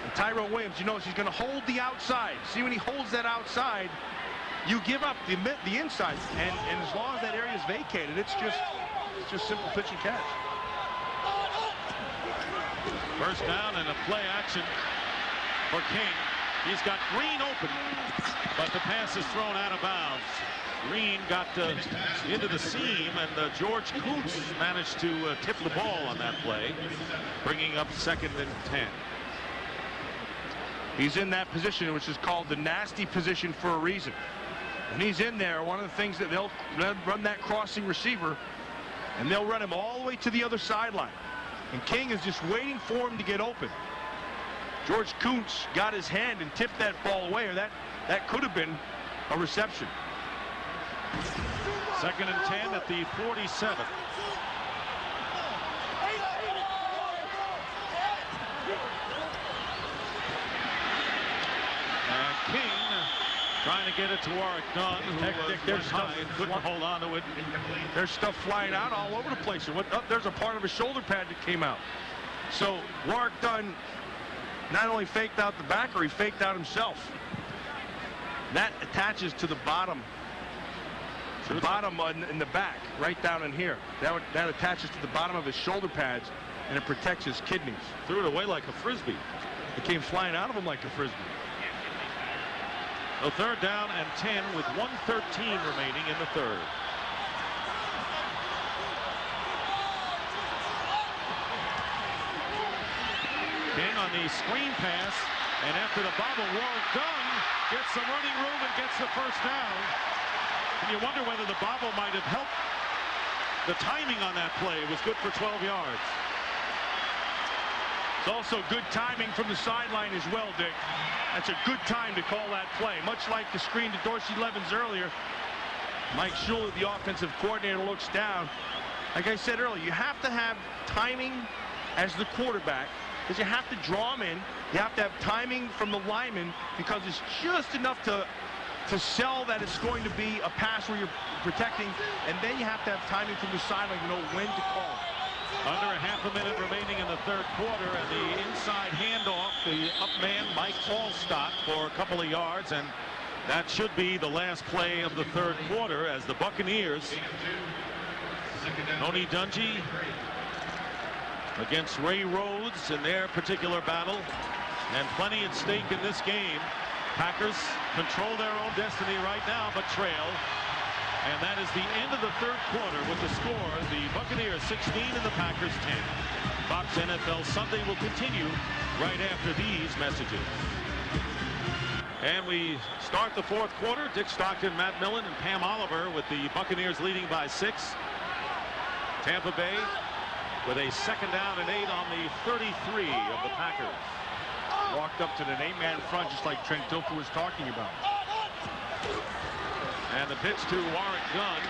B: And Tyrone Williams, you notice he's going to hold the outside. See, when he holds that outside, you give up the inside. And as long as that area is vacated, it's just simple pitch and catch.
A: First down and a play action for King. He's got Green open, but the pass is thrown out of bounds. Green got into the seam, and George Kuntz managed to tip the ball on that play, bringing up 2nd and 10.
B: He's in that position, which is called the nasty position for a reason. When he's in there, one of the things that they'll run that crossing receiver, and they'll run him all the way to the other sideline. And King is just waiting for him to get open. George Kuntz got his hand and tipped that ball away, or that could have been a reception.
A: 2nd and 10 at the 47. And King trying to get it to Warwick Dunn, who couldn't hold on to it.
B: There's stuff flying out all over the place. There's a part of his shoulder pad that came out. So Warwick Dunn not only faked out the backer, he faked out himself. That attaches to the bottom. The bottom in the back, right down in here. That attaches to the bottom of his shoulder pads, and it protects his kidneys.
A: Threw it away like a frisbee.
B: It came flying out of him like a frisbee.
A: So 3rd down and 10 with 1:13 remaining in the 3rd. King on the screen pass, and after the bobble, Warwick Dunn gets some running room and gets the first down. And you wonder whether the bobble might have helped. The timing on that play was good for 12 yards.
B: It's also good timing from the sideline as well, Dick. That's a good time to call that play. Much like the screen to Dorsey Levens earlier, Mike Schuler, the offensive coordinator, looks down. Like I said earlier, you have to have timing as the quarterback, because you have to draw him in. You have to have timing from the lineman, because it's just enough to sell that it's going to be a pass where you're protecting, and then you have to have timing from the sideline to know when to call.
A: Under a half a minute remaining in the 3rd quarter, and the inside handoff, the up man Mike Alstott for a couple of yards, and that should be the last play of the 3rd quarter as the Buccaneers Tony Dungy against Ray Rhodes in their particular battle, and plenty at stake in this game. Packers control their own destiny right now, but trail. And that is the end of the third quarter with the score, the Buccaneers 16 and the Packers 10. Fox NFL Sunday will continue right after these messages. And we start the fourth quarter. Dick Stockton, Matt Millen, and Pam Oliver with the Buccaneers leading by 6. Tampa Bay with a 2nd down and 8 on the 33 of the Packers.
B: Walked up to the 8-man front just like Trent Dilfer was talking about.
A: And the pitch to Warwick Dunn.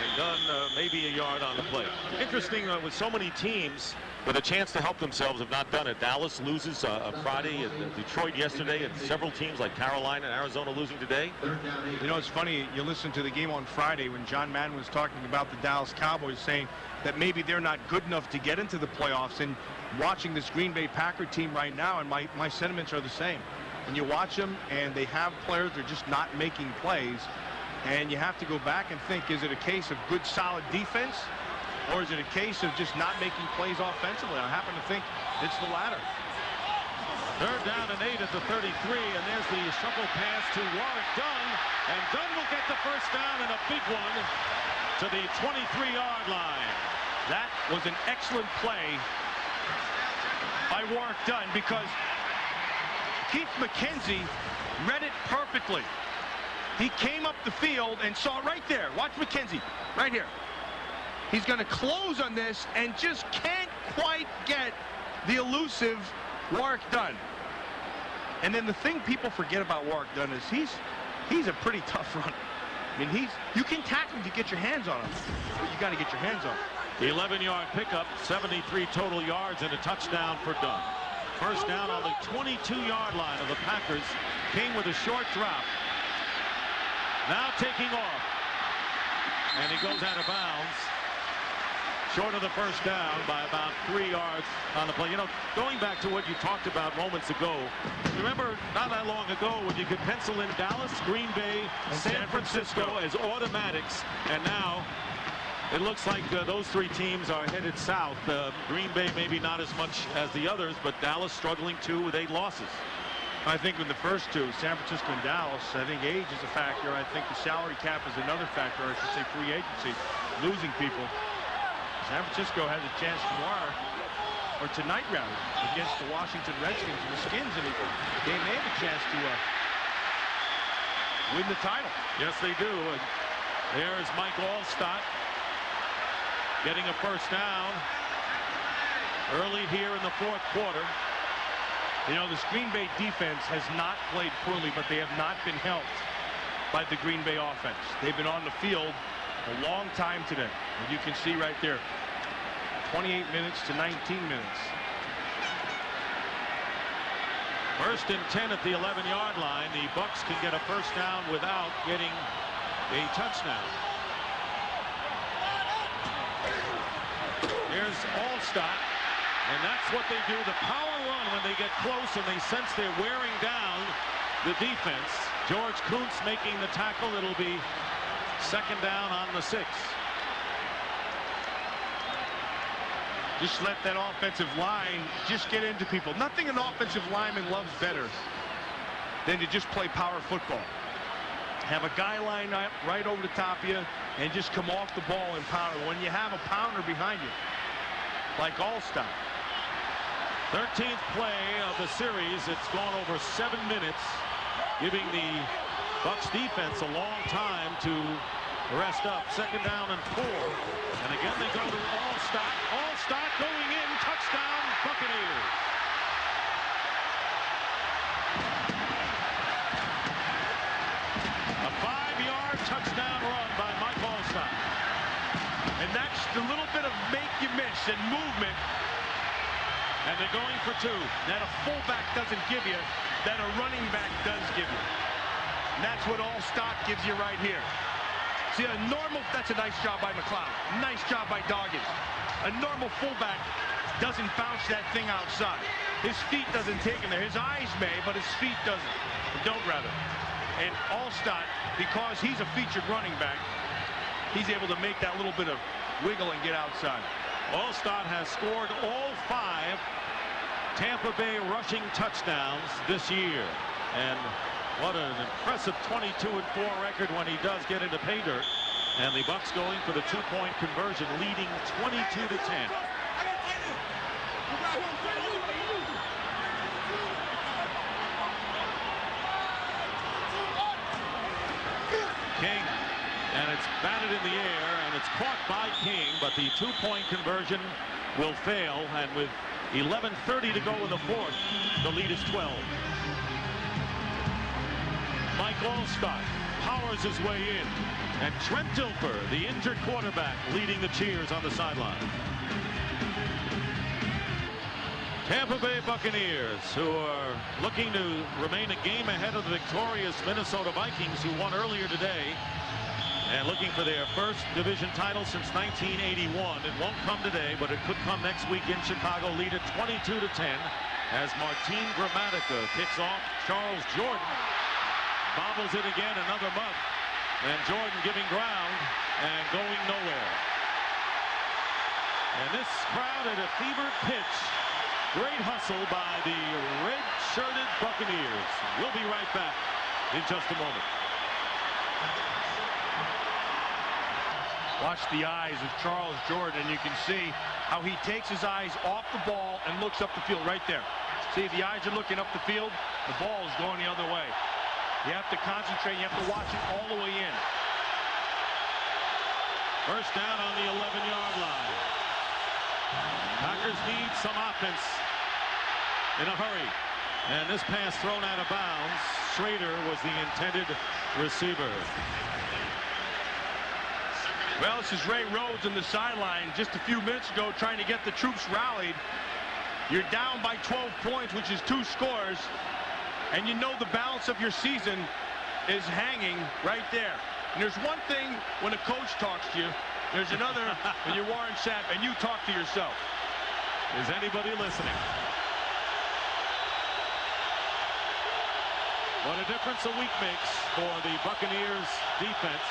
A: And Dunn maybe a yard on the play. Interesting with so many teams with a chance to help themselves have not done it. Dallas loses on Friday, and Detroit yesterday, and several teams like Carolina and Arizona losing today.
B: You know, it's funny, you listen to the game on Friday when John Madden was talking about the Dallas Cowboys, saying that maybe they're not good enough to get into the playoffs, and watching this Green Bay Packer team right now, and my sentiments are the same. When you watch them and they have players, they're just not making plays, and you have to go back and think, is it a case of good solid defense, or is it a case of just not making plays offensively? I happen to think it's the latter.
A: 3rd down and 8 at the 33, and there's the shuffle pass to Warwick Dunn, and Dunn will get the first down and a big one to the 23-yard line.
B: That was an excellent play by Warwick Dunn, because Keith McKenzie read it perfectly. He came up the field and saw it right there. Watch McKenzie right here. He's going to close on this and just can't quite get the elusive Warwick Dunn. And then the thing people forget about Warwick Dunn is he's a pretty tough runner. I mean, you can tackle him to get your hands on him, but you got to get your hands on him.
A: The 11-yard pickup, 73 total yards, and a touchdown for Dunn. First down on the 22-yard line of the Packers. King with a short drop. Now taking off. And he goes out of bounds. Short of the first down by about 3 yards on the play. You know, going back to what you talked about moments ago, remember not that long ago when you could pencil in Dallas, Green Bay, and San Francisco as automatics, and now it looks like those 3 teams are headed south. Green Bay maybe not as much as the others, but Dallas struggling too with 8 losses.
B: I think with the first 2, San Francisco and Dallas, I think age is a factor. I think the salary cap is another factor. I should say free agency, losing people. San Francisco has a chance tomorrow, or tonight rather, against the Washington Redskins and the Skins, and they may have a chance to win the title.
A: Yes, they do. And there is Mike Alstott getting a first down early here in the fourth quarter.
B: You know, this Green Bay defense has not played poorly, but they have not been helped by the Green Bay offense. They've been on the field a long time today. And you can see right there, 28 minutes to 19 minutes.
A: First and 10 at the 11-yard line. The Bucs can get a first down without getting a touchdown. Here's Alstott, and that's what they do, the power run when they get close and they sense they're wearing down the defense. George Kuntz making the tackle. It'll be 2nd down on the 6.
B: Just let that offensive line just get into people. Nothing an offensive lineman loves better than to just play power football. Have a guy line up right over the top of you and just come off the ball and pound. When you have a pounder behind you, like Alstott.
A: 13th play of the series. It's gone over 7 minutes, giving the Bucs defense a long time to rest up. 2nd down and 4. And again they go to Alstott. Alstott going in. Touchdown Buccaneers. A 5-yard touchdown run by Mike Alstott.
B: And that's the little bit of make you miss and movement.
A: And they're going for 2.
B: That a fullback doesn't give you, that a running back does give you. And that's what Alstott gives you right here. See, that's a nice job by McLeod. Nice job by Doggins. A normal fullback doesn't bounce that thing outside. His feet doesn't take him there. His eyes may, but his feet doesn't. Don't rather. And Alstott, because he's a featured running back, he's able to make that little bit of wiggle and get outside.
A: Alstott has scored all 5 Tampa Bay rushing touchdowns this year. And what an impressive 22-4 record when he does get into pay dirt. And the Bucs going for the 2-point conversion, leading 22-10. King, and it's batted in the air, and it's caught by King, but the 2-point conversion will fail, and with 11:30 to go in the 4th, the lead is 12. Mike Alstott powers his way in, and Trent Dilfer, the injured quarterback, leading the cheers on the sideline. Tampa Bay Buccaneers, who are looking to remain a game ahead of the victorious Minnesota Vikings, who won earlier today, and looking for their first division title since 1981. It won't come today, but it could come next week in Chicago. Lead at 22-10 as Martin Gramatica kicks off. Charles Jordan bobbles it again, another month, and Jordan giving ground and going nowhere. And this crowd at a fevered pitch. Great hustle by the red-shirted Buccaneers. We'll be right back in just a moment.
B: Watch the eyes of Charles Jordan, and you can see how he takes his eyes off the ball and looks up the field right there. See, the eyes are looking up the field. The ball is going the other way. You have to concentrate. You have to watch it all the way in.
A: First down on the 11-yard line. Packers need some offense in a hurry. And this pass thrown out of bounds. Schrader was the intended receiver.
B: Well, this is Ray Rhodes on the sideline just a few minutes ago trying to get the troops rallied. You're down by 12 points, which is 2 scores. And you know the balance of your season is hanging right there. And there's one thing when a coach talks to you. There's another when you're Warren Sapp and you talk to yourself.
A: Is anybody listening? What a difference a week makes for the Buccaneers defense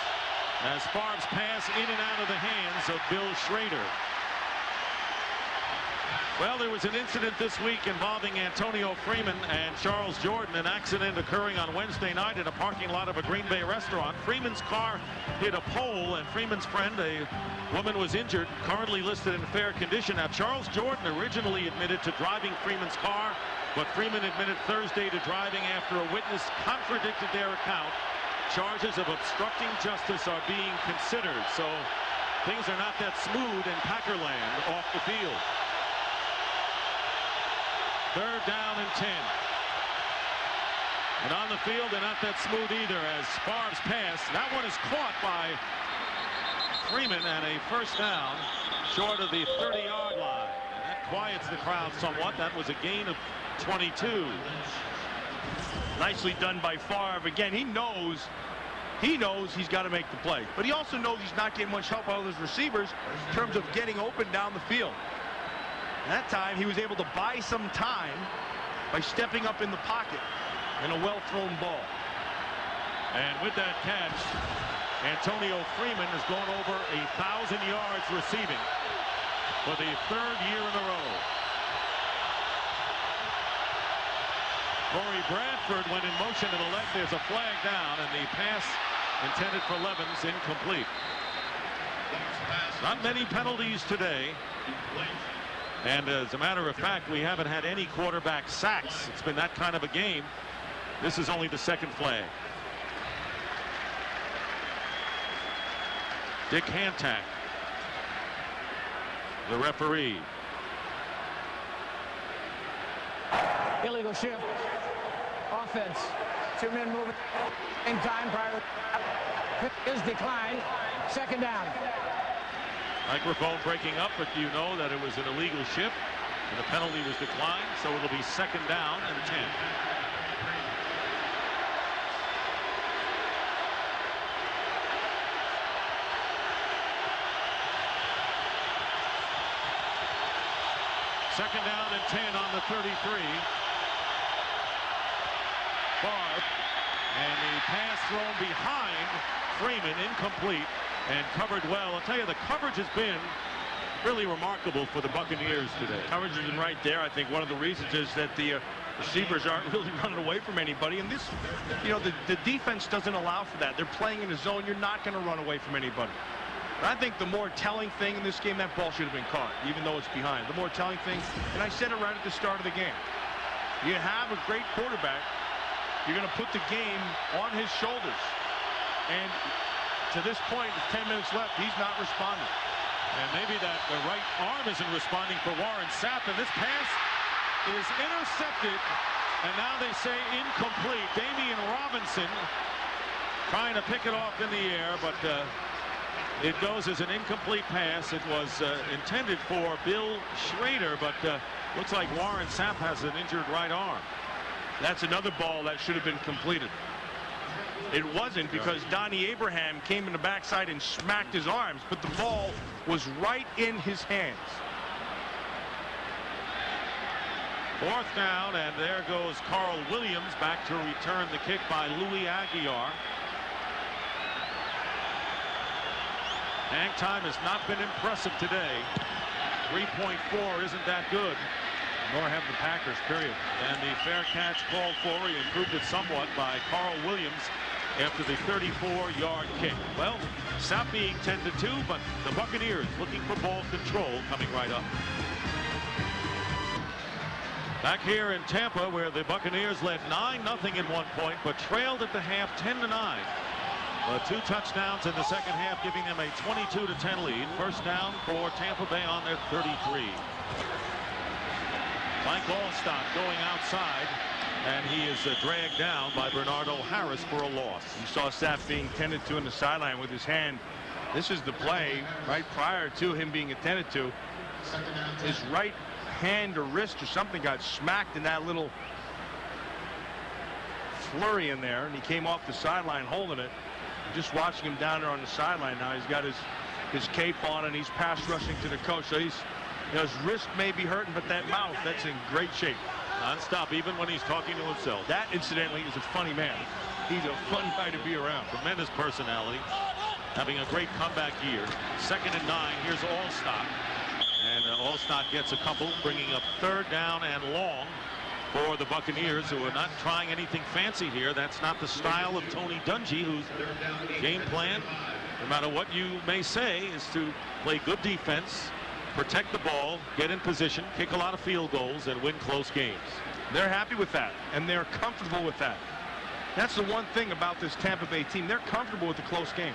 A: as Favre's pass in and out of the hands of Bill Schrader. Well, there was an incident this week involving Antonio Freeman and Charles Jordan, an accident occurring on Wednesday night in a parking lot of a Green Bay restaurant. Freeman's car hit a pole, and Freeman's friend, a woman, was injured, currently listed in fair condition. Now, Charles Jordan originally admitted to driving Freeman's car, but Freeman admitted Thursday to driving after a witness contradicted their account. Charges of obstructing justice are being considered, so things are not that smooth in Packerland off the field. Third down and 10. And on the field, they're not that smooth either as Favre's pass. That one is caught by Freeman, and a first down short of the 30-yard line. And that quiets the crowd somewhat. That was a gain of 22.
B: Nicely done by Favre. Again, he knows he's got to make the play. But he also knows he's not getting much help out of his receivers in terms of getting open down the field. That time, he was able to buy some time by stepping up in the pocket and a well-thrown ball.
A: And with that catch, Antonio Freeman has gone over 1,000 yards receiving for the 3rd year in a row. Corey Bradford went in motion to the left. There's a flag down, and the pass intended for Levens incomplete. Not many penalties today. And as a matter of fact, we haven't had any quarterback sacks. It's been that kind of a game. This is only the 2nd flag. Dick Hantak, the referee.
E: Illegal shift. Offense. 2 men moving. In time prior is declined. 2nd down.
A: Microphone breaking up, but you know that it was an illegal shift and the penalty was declined, so it'll be 2nd down and 10. Second down and 10 on the 33. Favre, and the pass thrown behind Freeman, incomplete. and covered well. I'll tell you, the coverage has been really remarkable for the Buccaneers today.
B: Coverage has been right there. I think one of the reasons is that the receivers aren't really running away from anybody. And this, you know, the defense doesn't allow for that. They're playing in a zone. You're not going to run away from anybody. But I think the more telling thing in this game, that ball should have been caught, even though it's behind. The more telling thing, and I said it right at the start of the game, you have a great quarterback. You're going to put the game on his shoulders. And to this point, with 10 minutes left, he's not responding.
A: And maybe that the right arm isn't responding for Warren Sapp, and this pass is intercepted, and now they say incomplete. Damian Robinson trying to pick it off in the air, but it goes as an incomplete pass. It was intended for Bill Schrader, but looks like Warren Sapp has an injured right arm.
B: That's another ball that should have been completed. It wasn't, because Donnie Abraham came in the backside and smacked his arms, but the ball was right in his hands.
A: Fourth down, and there goes Carl Williams back to return the kick by Louis Aguiar. Hang time has not been impressive today. 3.4 isn't that good.
B: Nor have the Packers, period.
A: And the fair catch called for. He improved it somewhat by Carl Williams after the 34-yard kick. Well, Sapp being 10-2, but the Buccaneers looking for ball control coming right up. Back here in Tampa, where the Buccaneers led 9-0 at one point, but trailed at the half 10-9. 2 touchdowns in the second half, giving them a 22-10 lead. First down for Tampa Bay on their 33. Mike Alstott going outside, and he is dragged down by Bernardo Harris for a loss.
B: You saw Sapp being tended to in the sideline with his hand. This is the play right prior to him being attended to. His right hand or wrist or something got smacked in that little flurry in there, and he came off the sideline holding it. Just watching him down there on the sideline now. He's got his cape on, and he's pass rushing to the coach. So he's, you know, his wrist may be hurting, but that mouth, that's in great shape.
A: Non-stop, even when he's talking to himself.
B: That, incidentally, is a funny man. He's a fun guy to be around.
A: Tremendous personality. Having a great comeback year. 2nd and 9. Here's Alstott. And Alstott gets a couple, bringing up 3rd down and long for the Buccaneers, who are not trying anything fancy here. That's not the style of Tony Dungy, whose game plan, no matter what you may say, is to play good defense, protect the ball, get in position, kick a lot of field goals, and win close games.
B: They're happy with that, and they're comfortable with that. That's the one thing about this Tampa Bay team. They're comfortable with the close game.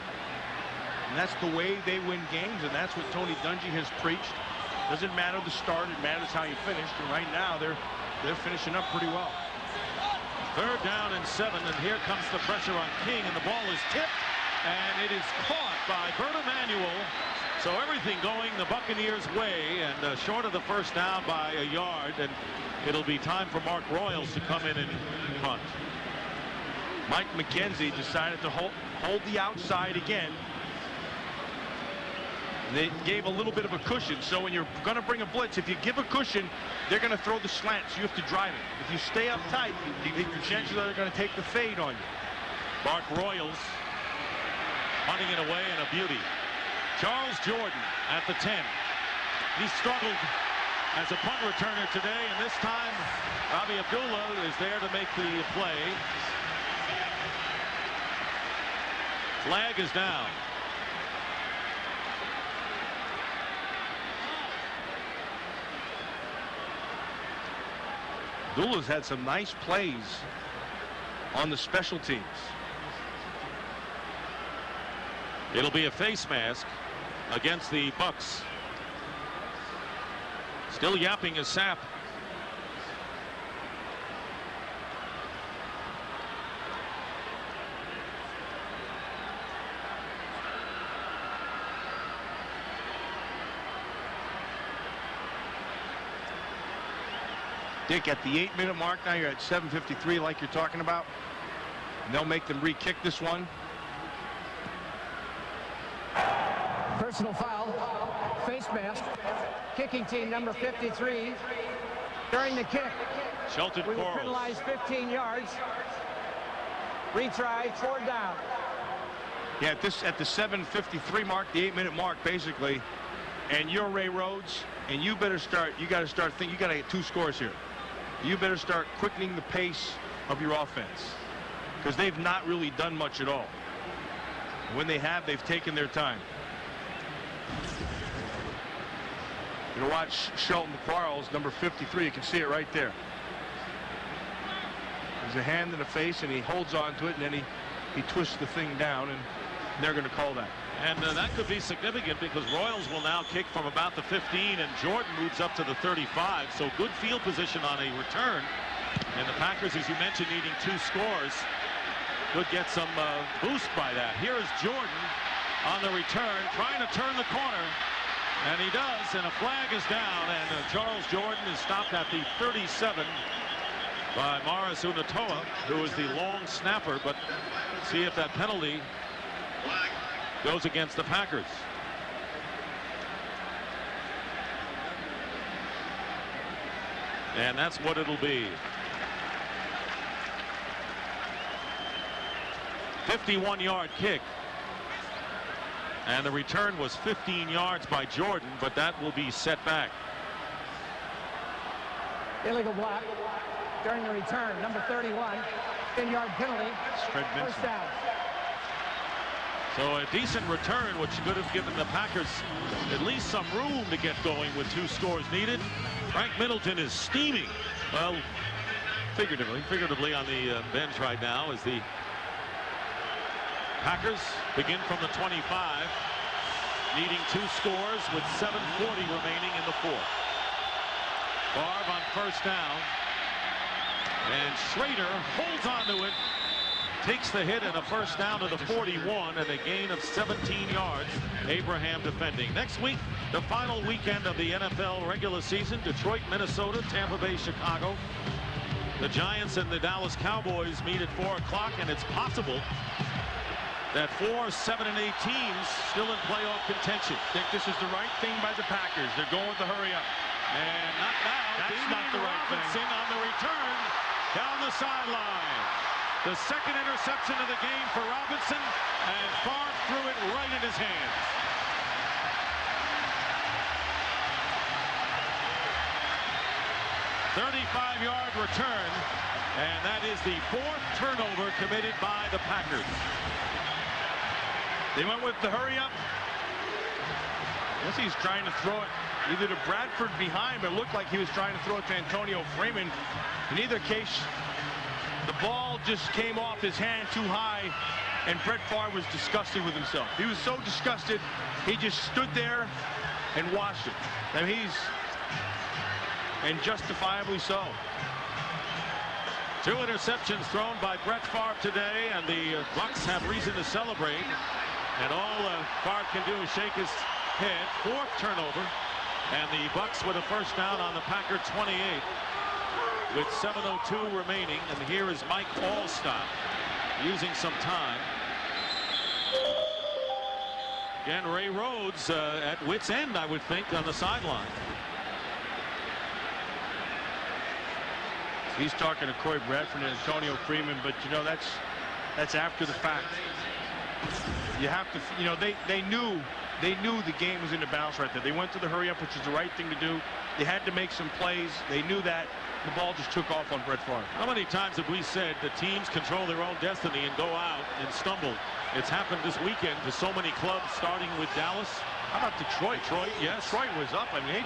B: And that's the way they win games, and that's what Tony Dungy has preached. Doesn't matter the start, it matters how you finished, and right now they're finishing up pretty well.
A: 3rd down and 7, and here comes the pressure on King, and the ball is tipped, and it is caught by Bert Emanuel. So everything going the Buccaneers' way, and short of the first down by a yard, and it'll be time for Mark Royals to come in and punt.
B: Mike McKenzie decided to hold the outside again. They gave a little bit of a cushion, so when you're going to bring a blitz, if you give a cushion, they're going to throw the slant, so you have to drive it. If you stay up tight, your chances are they're going to take the fade on you.
A: Mark Royals punting it away, and a beauty. Charles Jordan at the 10. He struggled as a punt returner today, and this time Robbie Abdullah is there to make the play. Flag is down.
B: Abdullah's had some nice plays on the special teams.
A: It'll be a face mask against the Bucs. Still yapping is Sapp.
B: Dick, at the 8-minute mark now, you're at 7:53 like you're talking about. And they'll make them re-kick this one.
E: Personal foul, face mask, kicking team number 53. During the kick,
A: Shelton
E: we will
A: Quarles.
E: penalize 15 yards. Retry, 4th down.
B: Yeah, at the 7:53 mark, the 8-minute mark, basically, and you're Ray Rhodes, and you got to start thinking, you got to get 2 scores here. You better start quickening the pace of your offense, because they've not really done much at all. When they have, they've taken their time. You're going to watch Shelton Quarles, number 53. You can see it right there. There's a hand in the face, and he holds on to it, and then he twists the thing down, and they're going to call that.
A: And that could be significant because Royals will now kick from about the 15, and Jordan moves up to the 35. So good field position on a return. And the Packers, as you mentioned, needing 2 scores, could get some boost by that. Here is Jordan on the return, trying to turn the corner. And he does, and a flag is down, and Charles Jordan is stopped at the 37 by Morris Unatoa, who is the long snapper, but see if that penalty goes against the Packers. And that's what it'll be. 51-yard kick. And the return was 15 yards by Jordan, but that will be set back.
E: Illegal block during the return. Number 31, 10-yard penalty. First down.
A: So a decent return, which could have given the Packers at least some room to get going with 2 scores needed. Frank Middleton is steaming. Well, figuratively on the bench right now as the Packers begin from the 25, needing 2 scores with 7:40 remaining in the 4th. Favre on first down, and Schrader holds onto it, takes the hit, and a first down to the 41 and a gain of 17 yards. Abraham defending. Next week, the final weekend of the NFL regular season. Detroit, Minnesota, Tampa Bay, Chicago. The Giants and the Dallas Cowboys meet at 4 o'clock, and it's possible that 4, 7, and 8 teams still in playoff contention.
B: Think this is the right thing by the Packers. They're going with the hurry up.
A: And not now.
B: That's not the right thing.
A: On the return down the sideline. The second interception of the game for Robinson, and Favre threw it right in his hands. A 35-yard return, and that is the 4th turnover committed by the Packers.
B: They went with the hurry up. I guess he's trying to throw it either to Bradford behind, but it looked like he was trying to throw it to Antonio Freeman. In either case, the ball just came off his hand too high, and Brett Favre was disgusted with himself. He was so disgusted, he just stood there and watched it. And and justifiably so.
A: 2 interceptions thrown by Brett Favre today, and the Bucs have reason to celebrate. And all Favre can do is shake his head. 4th turnover, and the Bucs with a first down on the Packer 28 with 7:02 remaining. And here is Mike Alstott using some time. Again, Ray Rhodes at wit's end, I would think, on the sideline.
B: He's talking to Corey Bradford and Antonio Freeman, but you know that's after the fact. You have to, you know, they knew the game was in the balance right there. They went to the hurry up, which is the right thing to do. They had to make some plays. They knew that. The ball just took off on Brett Favre.
A: How many times have we said the teams control their own destiny and go out and stumble? It's happened this weekend to so many clubs, starting with Dallas.
B: How about Detroit?
A: Yes.
B: Detroit was up. I mean,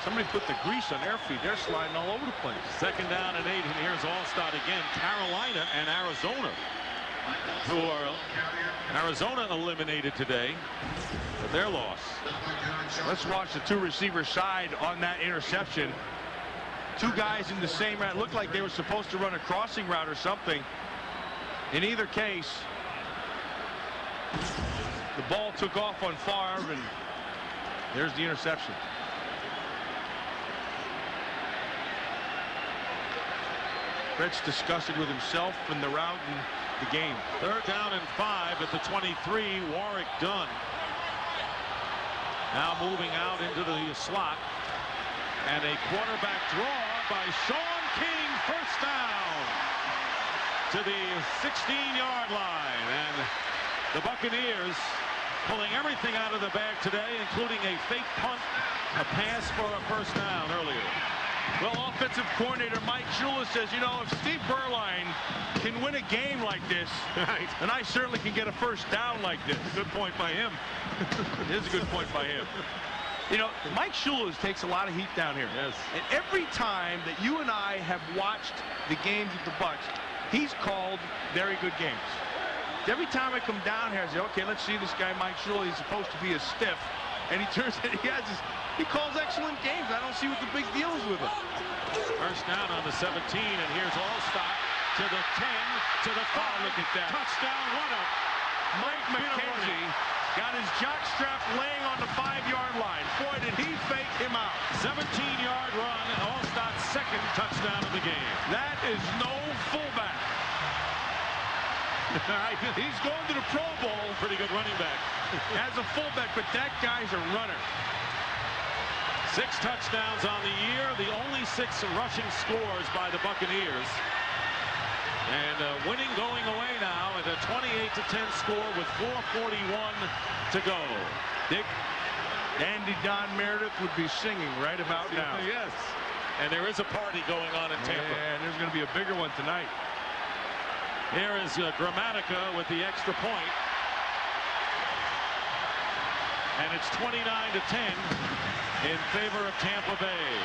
B: somebody put the grease on their feet. They're sliding all over the place.
A: 2nd down and 8, and here's Alstott again. Carolina and Arizona, Arizona eliminated today with their loss.
B: Let's watch the 2 receiver side on that interception. 2 guys in the same route. Looked like they were supposed to run a crossing route or something. In either case, the ball took off on Favre, and there's the interception. Brett's disgusted with himself and the route and the game.
A: 3rd down and 5 at the 23. Warwick Dunn now moving out into the slot, and a quarterback draw by Sean King. First down to the 16-yard line, and The Buccaneers pulling everything out of the bag today, including a fake punt, a pass for a first down earlier.
B: Well, offensive coordinator Mike Shula says, you know, if Steve Berline can win a game like this, then I certainly can get a first down like this.
A: Good point by him.
B: It is a good point by him. You know, Mike Shula takes a lot of heat down here.
A: Yes.
B: And every time that you and I have watched the games with the Bucs, he's called very good games. Every time I come down here, I say, okay, let's see this guy Mike Shula. He's supposed to be a stiff. And he turns it, he calls excellent games. I don't see what the big deal is with him.
A: First down on the 17, and here's Alstott to the 10, to the 5.
B: Look at that.
A: Touchdown, what up.
B: Mike McKenzie got his jock strap laying on the 5-yard line. Boy, did he fake him out.
A: 17-yard run, Alstott's second touchdown of the game.
B: That is no fullback. He's going to the Pro Bowl.
A: Pretty good running back.
B: As a fullback, but that guy's a runner.
A: 6 touchdowns on the year, the only 6 rushing scores by the Buccaneers. And winning going away now at a 28-10 score with 4:41 to go. Dick?
B: Andy Don Meredith would be singing right about now.
A: Yes. And there is a party going on in Tampa.
B: And there's going to be a bigger one tonight.
A: Here is Grammatica with the extra point. And it's 29-10 in favor of Tampa Bay.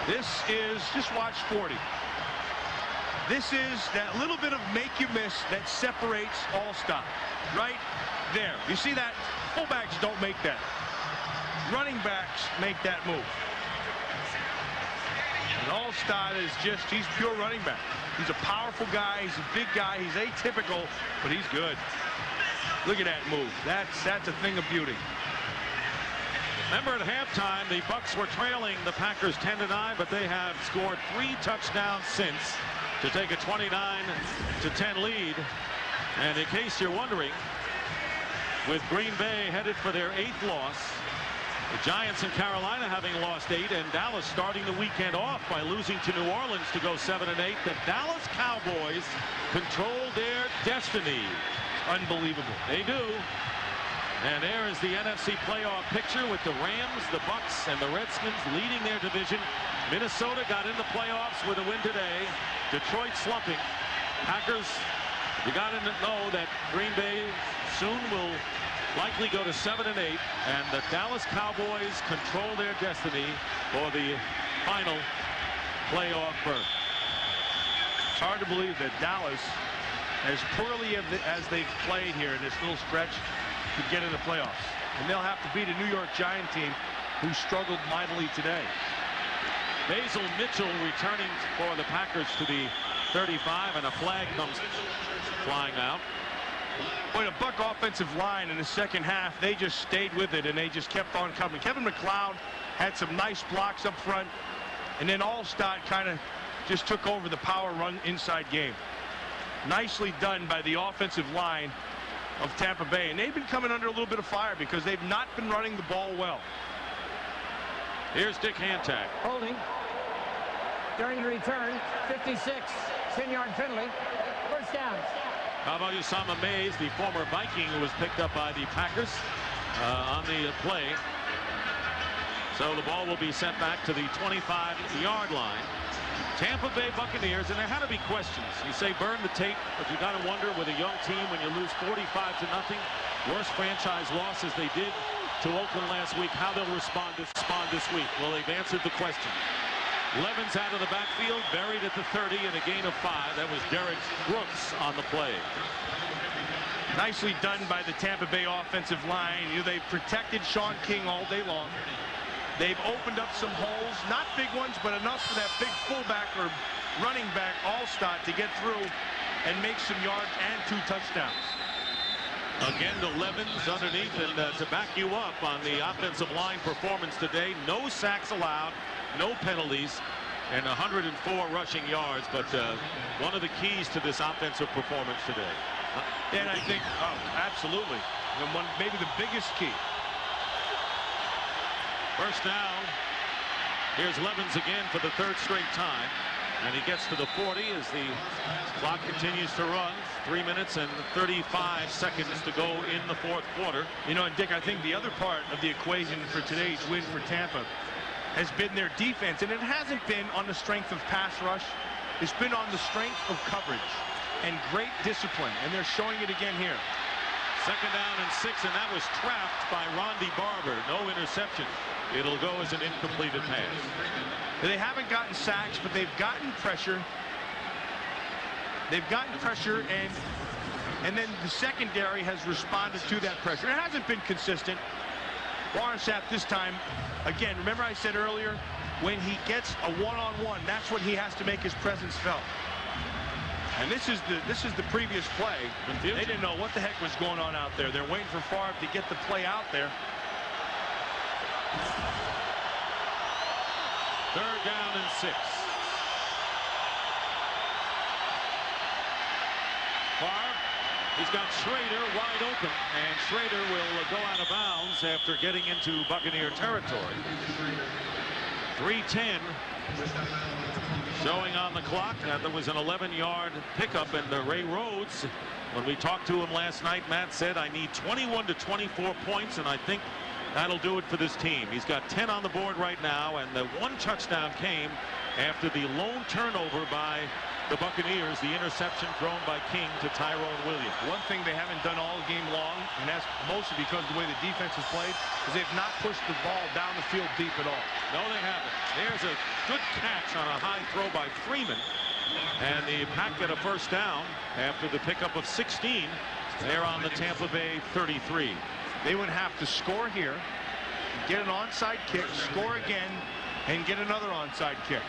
B: This is, just watch 40. This is that little bit of make you miss that separates Alstott. Right there. You see that? Fullbacks don't make that. Running backs make that move. And Alstott is just, he's pure running back. He's a powerful guy. He's a big guy. He's atypical, but he's good. Look at that move. That's a thing of beauty.
A: Remember at halftime, the Bucs were trailing the Packers 10-9, but they have scored 3 touchdowns since to take a 29-10 lead. And in case you're wondering, with Green Bay headed for their 8th loss, the Giants and Carolina having lost 8, and Dallas starting the weekend off by losing to New Orleans to go 7-8, the Dallas Cowboys control their destiny.
B: Unbelievable.
A: They do. And there is the NFC playoff picture with the Rams, the Bucs, and the Redskins leading their division. Minnesota got in the playoffs with a win today. Detroit slumping. Packers, you got to know that Green Bay soon will likely go to 7-8, and the Dallas Cowboys control their destiny for the final playoff berth.
B: It's hard to believe that Dallas, as poorly as they've played here in this little stretch, could get in the playoffs. And they'll have to beat a New York Giant team who struggled mightily today.
A: Basil Mitchell returning for the Packers to the 35, and a flag comes flying out.
B: Boy, the Buck offensive line in the second half, they just stayed with it, and they just kept on coming. Kevin McLeod had some nice blocks up front, and then Alstott kind of just took over the power run inside game. Nicely done by the offensive line of Tampa Bay, and they've been coming under a little bit of fire because they've not been running the ball well.
A: Here's Dick Hantak.
E: Holding. During the return, 56, 10-yard penalty. First down.
A: How about Usama Mays, the former Viking who was picked up by the Packers on the play. So the ball will be sent back to the 25-yard line. Tampa Bay Buccaneers, and there had to be questions. You say burn the tape, but you got to wonder with a young team when you lose 45-0, worst franchise loss as they did to Oakland last week, how they'll respond this week. Well, they've answered the question. Levens out of the backfield, buried at the 30 in a gain of 5. That was Derek Brooks on the play.
B: Nicely done by the Tampa Bay offensive line. They've protected Sean King all day long. They've opened up some holes, not big ones, but enough for that big fullback or running back Alstott to get through and make some yards and 2 touchdowns.
A: Again to Levens underneath, and to back you up on the offensive line performance today, no sacks allowed, no penalties, and 104 rushing yards. But one of the keys to this offensive performance today.
B: And I think, absolutely, and maybe the biggest key.
A: First down. Here's Levens again for the 3rd straight time. And he gets to the 40 as the clock continues to run. 3 minutes and 35 seconds to go in the fourth quarter.
B: You know, and Dick, I think the other part of the equation for today's win for Tampa has been their defense, and it hasn't been on the strength of pass rush. It's been on the strength of coverage and great discipline, and they're showing it again here.
A: 2nd down and 6, and that was trapped by Rondy Barber. No interception. It'll go as an incompleted pass.
B: They haven't gotten sacks, but they've gotten pressure. They've gotten pressure, and then the secondary has responded to that pressure. It hasn't been consistent. Warren Sapp this time, again, remember I said earlier, when he gets a one-on-one, that's when he has to make his presence felt. And this is the previous play. They didn't know what the heck was going on out there. They're waiting for Favre to get the play out there.
A: 3rd down and 6. Favre, he's got Schrader wide open, and Schrader will go out of bounds after getting into Buccaneer territory. 3:10 showing on the clock. There was an 11-yard pickup, and Ray Rhodes, when we talked to him last night, Matt said, I need 21 to 24 points, and I think that'll do it for this team. He's got 10 on the board right now, and the 1 touchdown came after the lone turnover by the Buccaneers, the interception thrown by King to Tyrone Williams.
B: One thing they haven't done all game long, and that's mostly because of the way the defense has played, is they've not pushed the ball down the field deep at all.
A: No, they haven't. There's a good catch on a high throw by Freeman, and the Pack get a 1st down after the pickup of 16. They're on the Tampa Bay 33.
B: They would have to score here, get an onside kick, score again, and get another onside kick.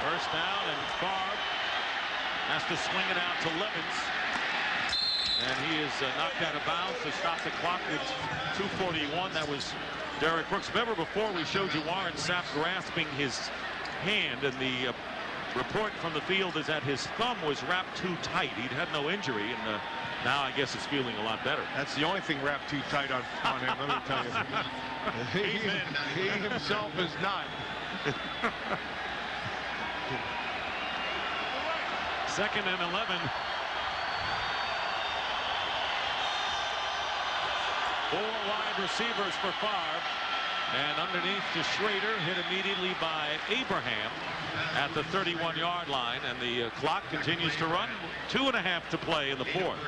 A: 1st down, and Favre has to swing it out to Levens. And he is knocked out of bounds to stop the clock with 2:41. That was Derek Brooks. Remember before we showed you Warren Sapp grasping his hand, and the report from the field is that his thumb was wrapped too tight. He'd had no injury, and now I guess it's feeling a lot better.
B: That's the only thing wrapped too tight on him, let me tell you. He himself is not.
A: 2nd and 11. 4 wide receivers for Favre, and underneath to Schrader, hit immediately by Abraham at the 31-yard line, and the clock continues to run. 2.5 to play in the 4th.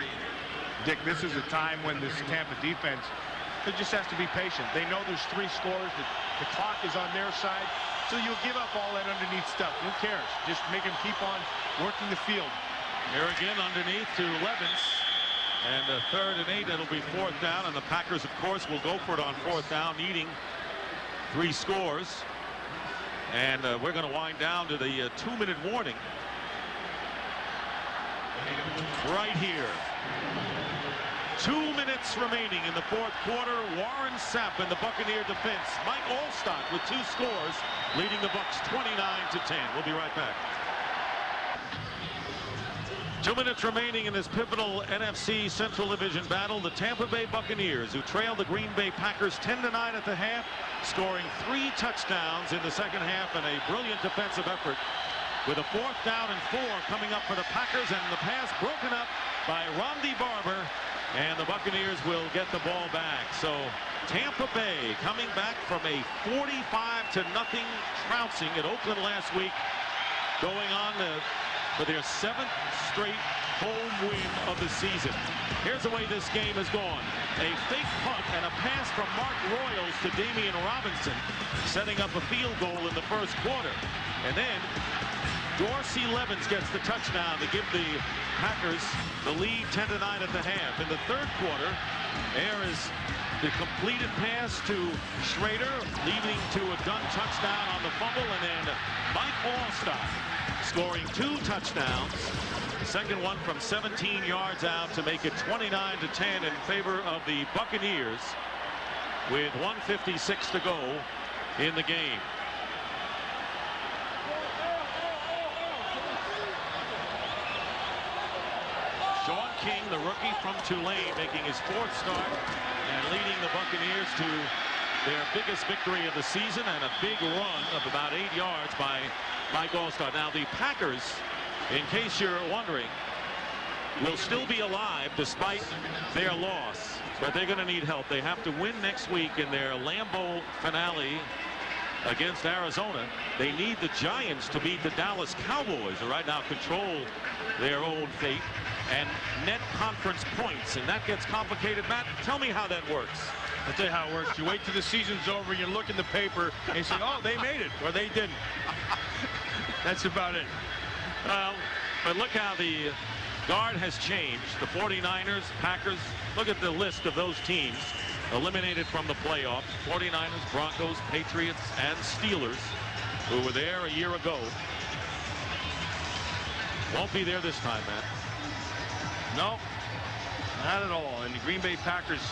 B: Dick, this is a time when this Tampa defense just has to be patient. They know there's 3 scores. The clock is on their side, so you'll give up all that underneath stuff. Who cares? Just make them keep on working the field.
A: Here again underneath to Levens, and 3rd and 8. It'll be 4th down, and the Packers, of course, will go for it on 4th down, needing 3 scores. And we're going to wind down to the 2-minute warning right here. 2 minutes remaining in the 4th quarter. Warren Sapp in the Buccaneer defense. Mike Alstott with 2 scores, leading the Bucs 29-10. We'll be right back. 2 minutes remaining in this pivotal NFC Central Division battle. The Tampa Bay Buccaneers, who trailed the Green Bay Packers 10-9 at the half, scoring 3 touchdowns in the second half, and a brilliant defensive effort with a 4th down and 4 coming up for the Packers, and the pass broken up by Rondy Barber, and the Buccaneers will get the ball back. So Tampa Bay coming back from a 45-0 trouncing at Oakland last week, going on for their 7th straight home win of the season. Here's the way this game has gone. A fake punt and a pass from Mark Royals to Damian Robinson, setting up a field goal in the 1st quarter. And then Dorsey Levens gets the touchdown to give the Packers the lead 10-9 at the half. In the 3rd quarter, there is the completed pass to Schrader, leading to a Dunn touchdown on the fumble, and then Mike Alstott scoring 2 touchdowns. The second one from 17 yards out to make it 29-10 in favor of the Buccaneers with 1:56 to go in the game. Sean King, the rookie from Tulane, making his 4th start and leading the Buccaneers to their biggest victory of the season, and a big run of about 8 yards by Mike Alstott. Now the Packers, in case you're wondering, will still be alive despite their loss, but they're going to need help. They have to win next week in their Lambeau finale against Arizona. They need the Giants to beat the Dallas Cowboys, who right now control their own fate, and net conference points, and that gets complicated. Matt, tell me how that works.
B: I'll tell you how it works. You wait till the season's over, you look in the paper, and you say, oh, they made it, or they didn't. That's about it.
A: But look how the guard has changed. The 49ers, Packers, look at the list of those teams eliminated from the playoffs. 49ers, Broncos, Patriots, and Steelers, who were there a year ago. Won't be there this time, Matt.
B: No, not at all. And the Green Bay Packers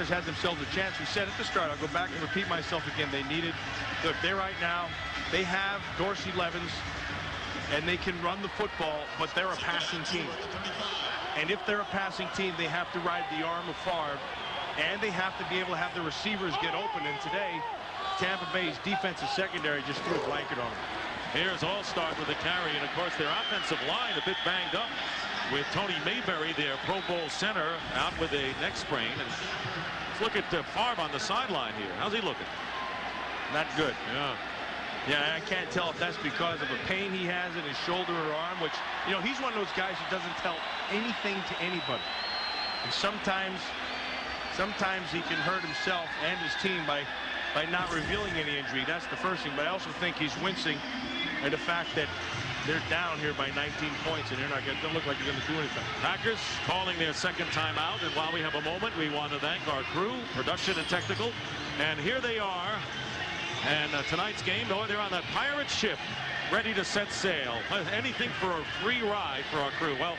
B: had themselves a chance. We said at the start, I'll go back and repeat myself again, they needed, look, they right now, they have Dorsey Levens, and they can run the football, but they're a passing team. And if they're a passing team, they have to ride the arm of Favre, and they have to be able to have the receivers get open. And today, Tampa Bay's defensive secondary just threw a blanket on them.
A: Here's Alstott with a carry, and of course their offensive line a bit banged up with Tony Mayberry, their Pro Bowl center, out with a neck sprain. And let's look at Favre on the sideline here. How's he looking?
B: Not good.
A: Yeah.
B: Yeah, I can't tell if that's because of a pain he has in his shoulder or arm, which, you know, he's one of those guys who doesn't tell anything to anybody. And sometimes he can hurt himself and his team by not revealing any injury. That's the first thing. But I also think he's wincing at the fact that they're down here by 19 points, and don't look like they're going to do anything.
A: Packers calling their second timeout, and while we have a moment, we want to thank our crew, production and technical. And here they are. And tonight's game, they're on that pirate ship, ready to set sail. Anything for a free ride for our crew. Well,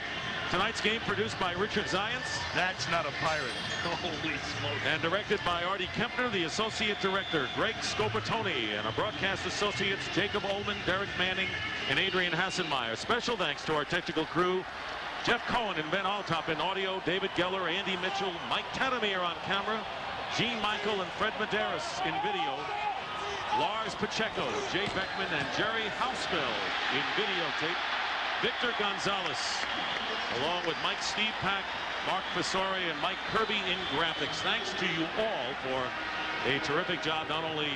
A: tonight's game produced by Richard Zients.
B: That's not a pirate. Holy smoke.
A: And directed by Artie Kempner, the associate director, Greg Scopertoni, and our broadcast associates, Jacob Ullman, Derek Manning, and Adrian Hassenmeyer. Special thanks to our technical crew, Jeff Cohen and Ben Altop in audio, David Geller, Andy Mitchell, Mike Tatamir on camera, Gene Michael and Fred Medeiros in video, Lars Pacheco, Jay Beckman, and Jerry Houseville in videotape, Victor Gonzalez, along with Mike Stevepak, Mark Fasori, and Mike Kirby in graphics. Thanks to you all for a terrific job, not only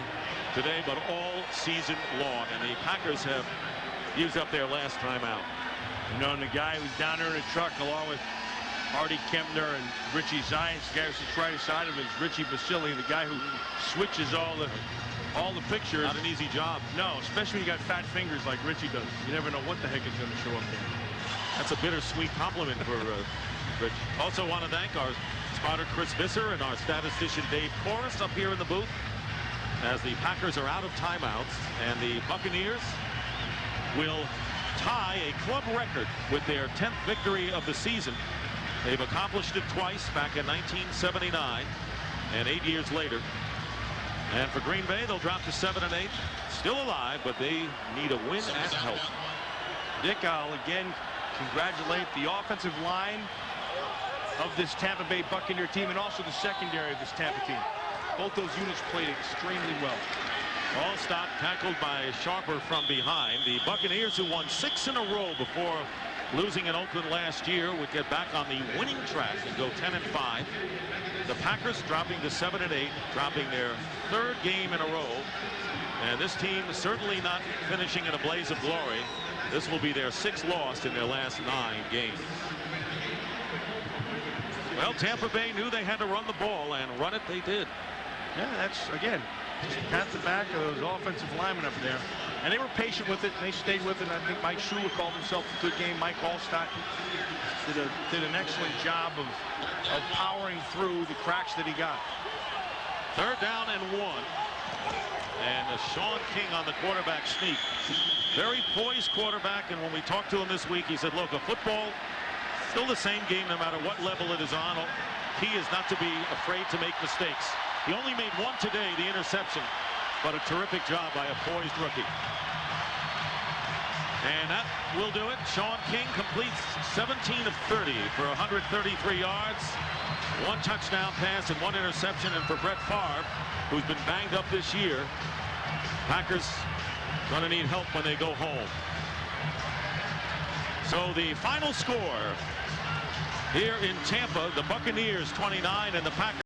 A: today, but all season long. And the Packers have used up their last timeout.
B: You know, and the guy who's down there in the truck, along with Artie Kempner and Richie Zients, the guy who sits right side of him is Richie Basile, the guy who switches all the pictures.
A: Not an easy job.
B: No, especially when you got fat fingers like Richie does. You never know what the heck is going to show up there.
A: That's a bittersweet compliment for Rich. Also want to thank our spotter Chris Visser and our statistician Dave Corus up here in the booth, as the Packers are out of timeouts, and the Buccaneers will tie a club record with their 10th victory of the season. They've accomplished it twice, back in 1979 and 8 years later. And for Green Bay, they'll drop to 7-8, still alive, but they need a win at help.
B: Dick, I'll again congratulate the offensive line of this Tampa Bay Buccaneer team, and also the secondary of this Tampa team. Both those units played extremely well.
A: Alstott tackled by Sharper from behind. The Buccaneers, who won 6 in a row before losing in Oakland last year, would get back on the winning track and go 10-5. The Packers dropping to 7-8, dropping their 3rd game in a row. And this team is certainly not finishing in a blaze of glory. This will be their 6th loss in their last 9 games. Well, Tampa Bay knew they had to run the ball, and run it they did.
B: Yeah, that's, again, just pat the back of those offensive linemen up there. And they were patient with it, and they stayed with it. And I think Mike Shula called himself a good game. Mike Alstott did an excellent job of powering through the cracks that he got.
A: 3rd down and 1. And Sean King on the quarterback sneak. Very poised quarterback, and when we talked to him this week, he said, look, a football, still the same game no matter what level it is on. Key is not to be afraid to make mistakes. He only made one today, the interception, but a terrific job by a poised rookie. And that will do it. Sean King completes 17 of 30 for 133 yards, 1 touchdown pass and 1 interception. And for Brett Favre, who's been banged up this year, Packers Going to need help when they go home. So the final score here in Tampa, the Buccaneers 29 and the Packers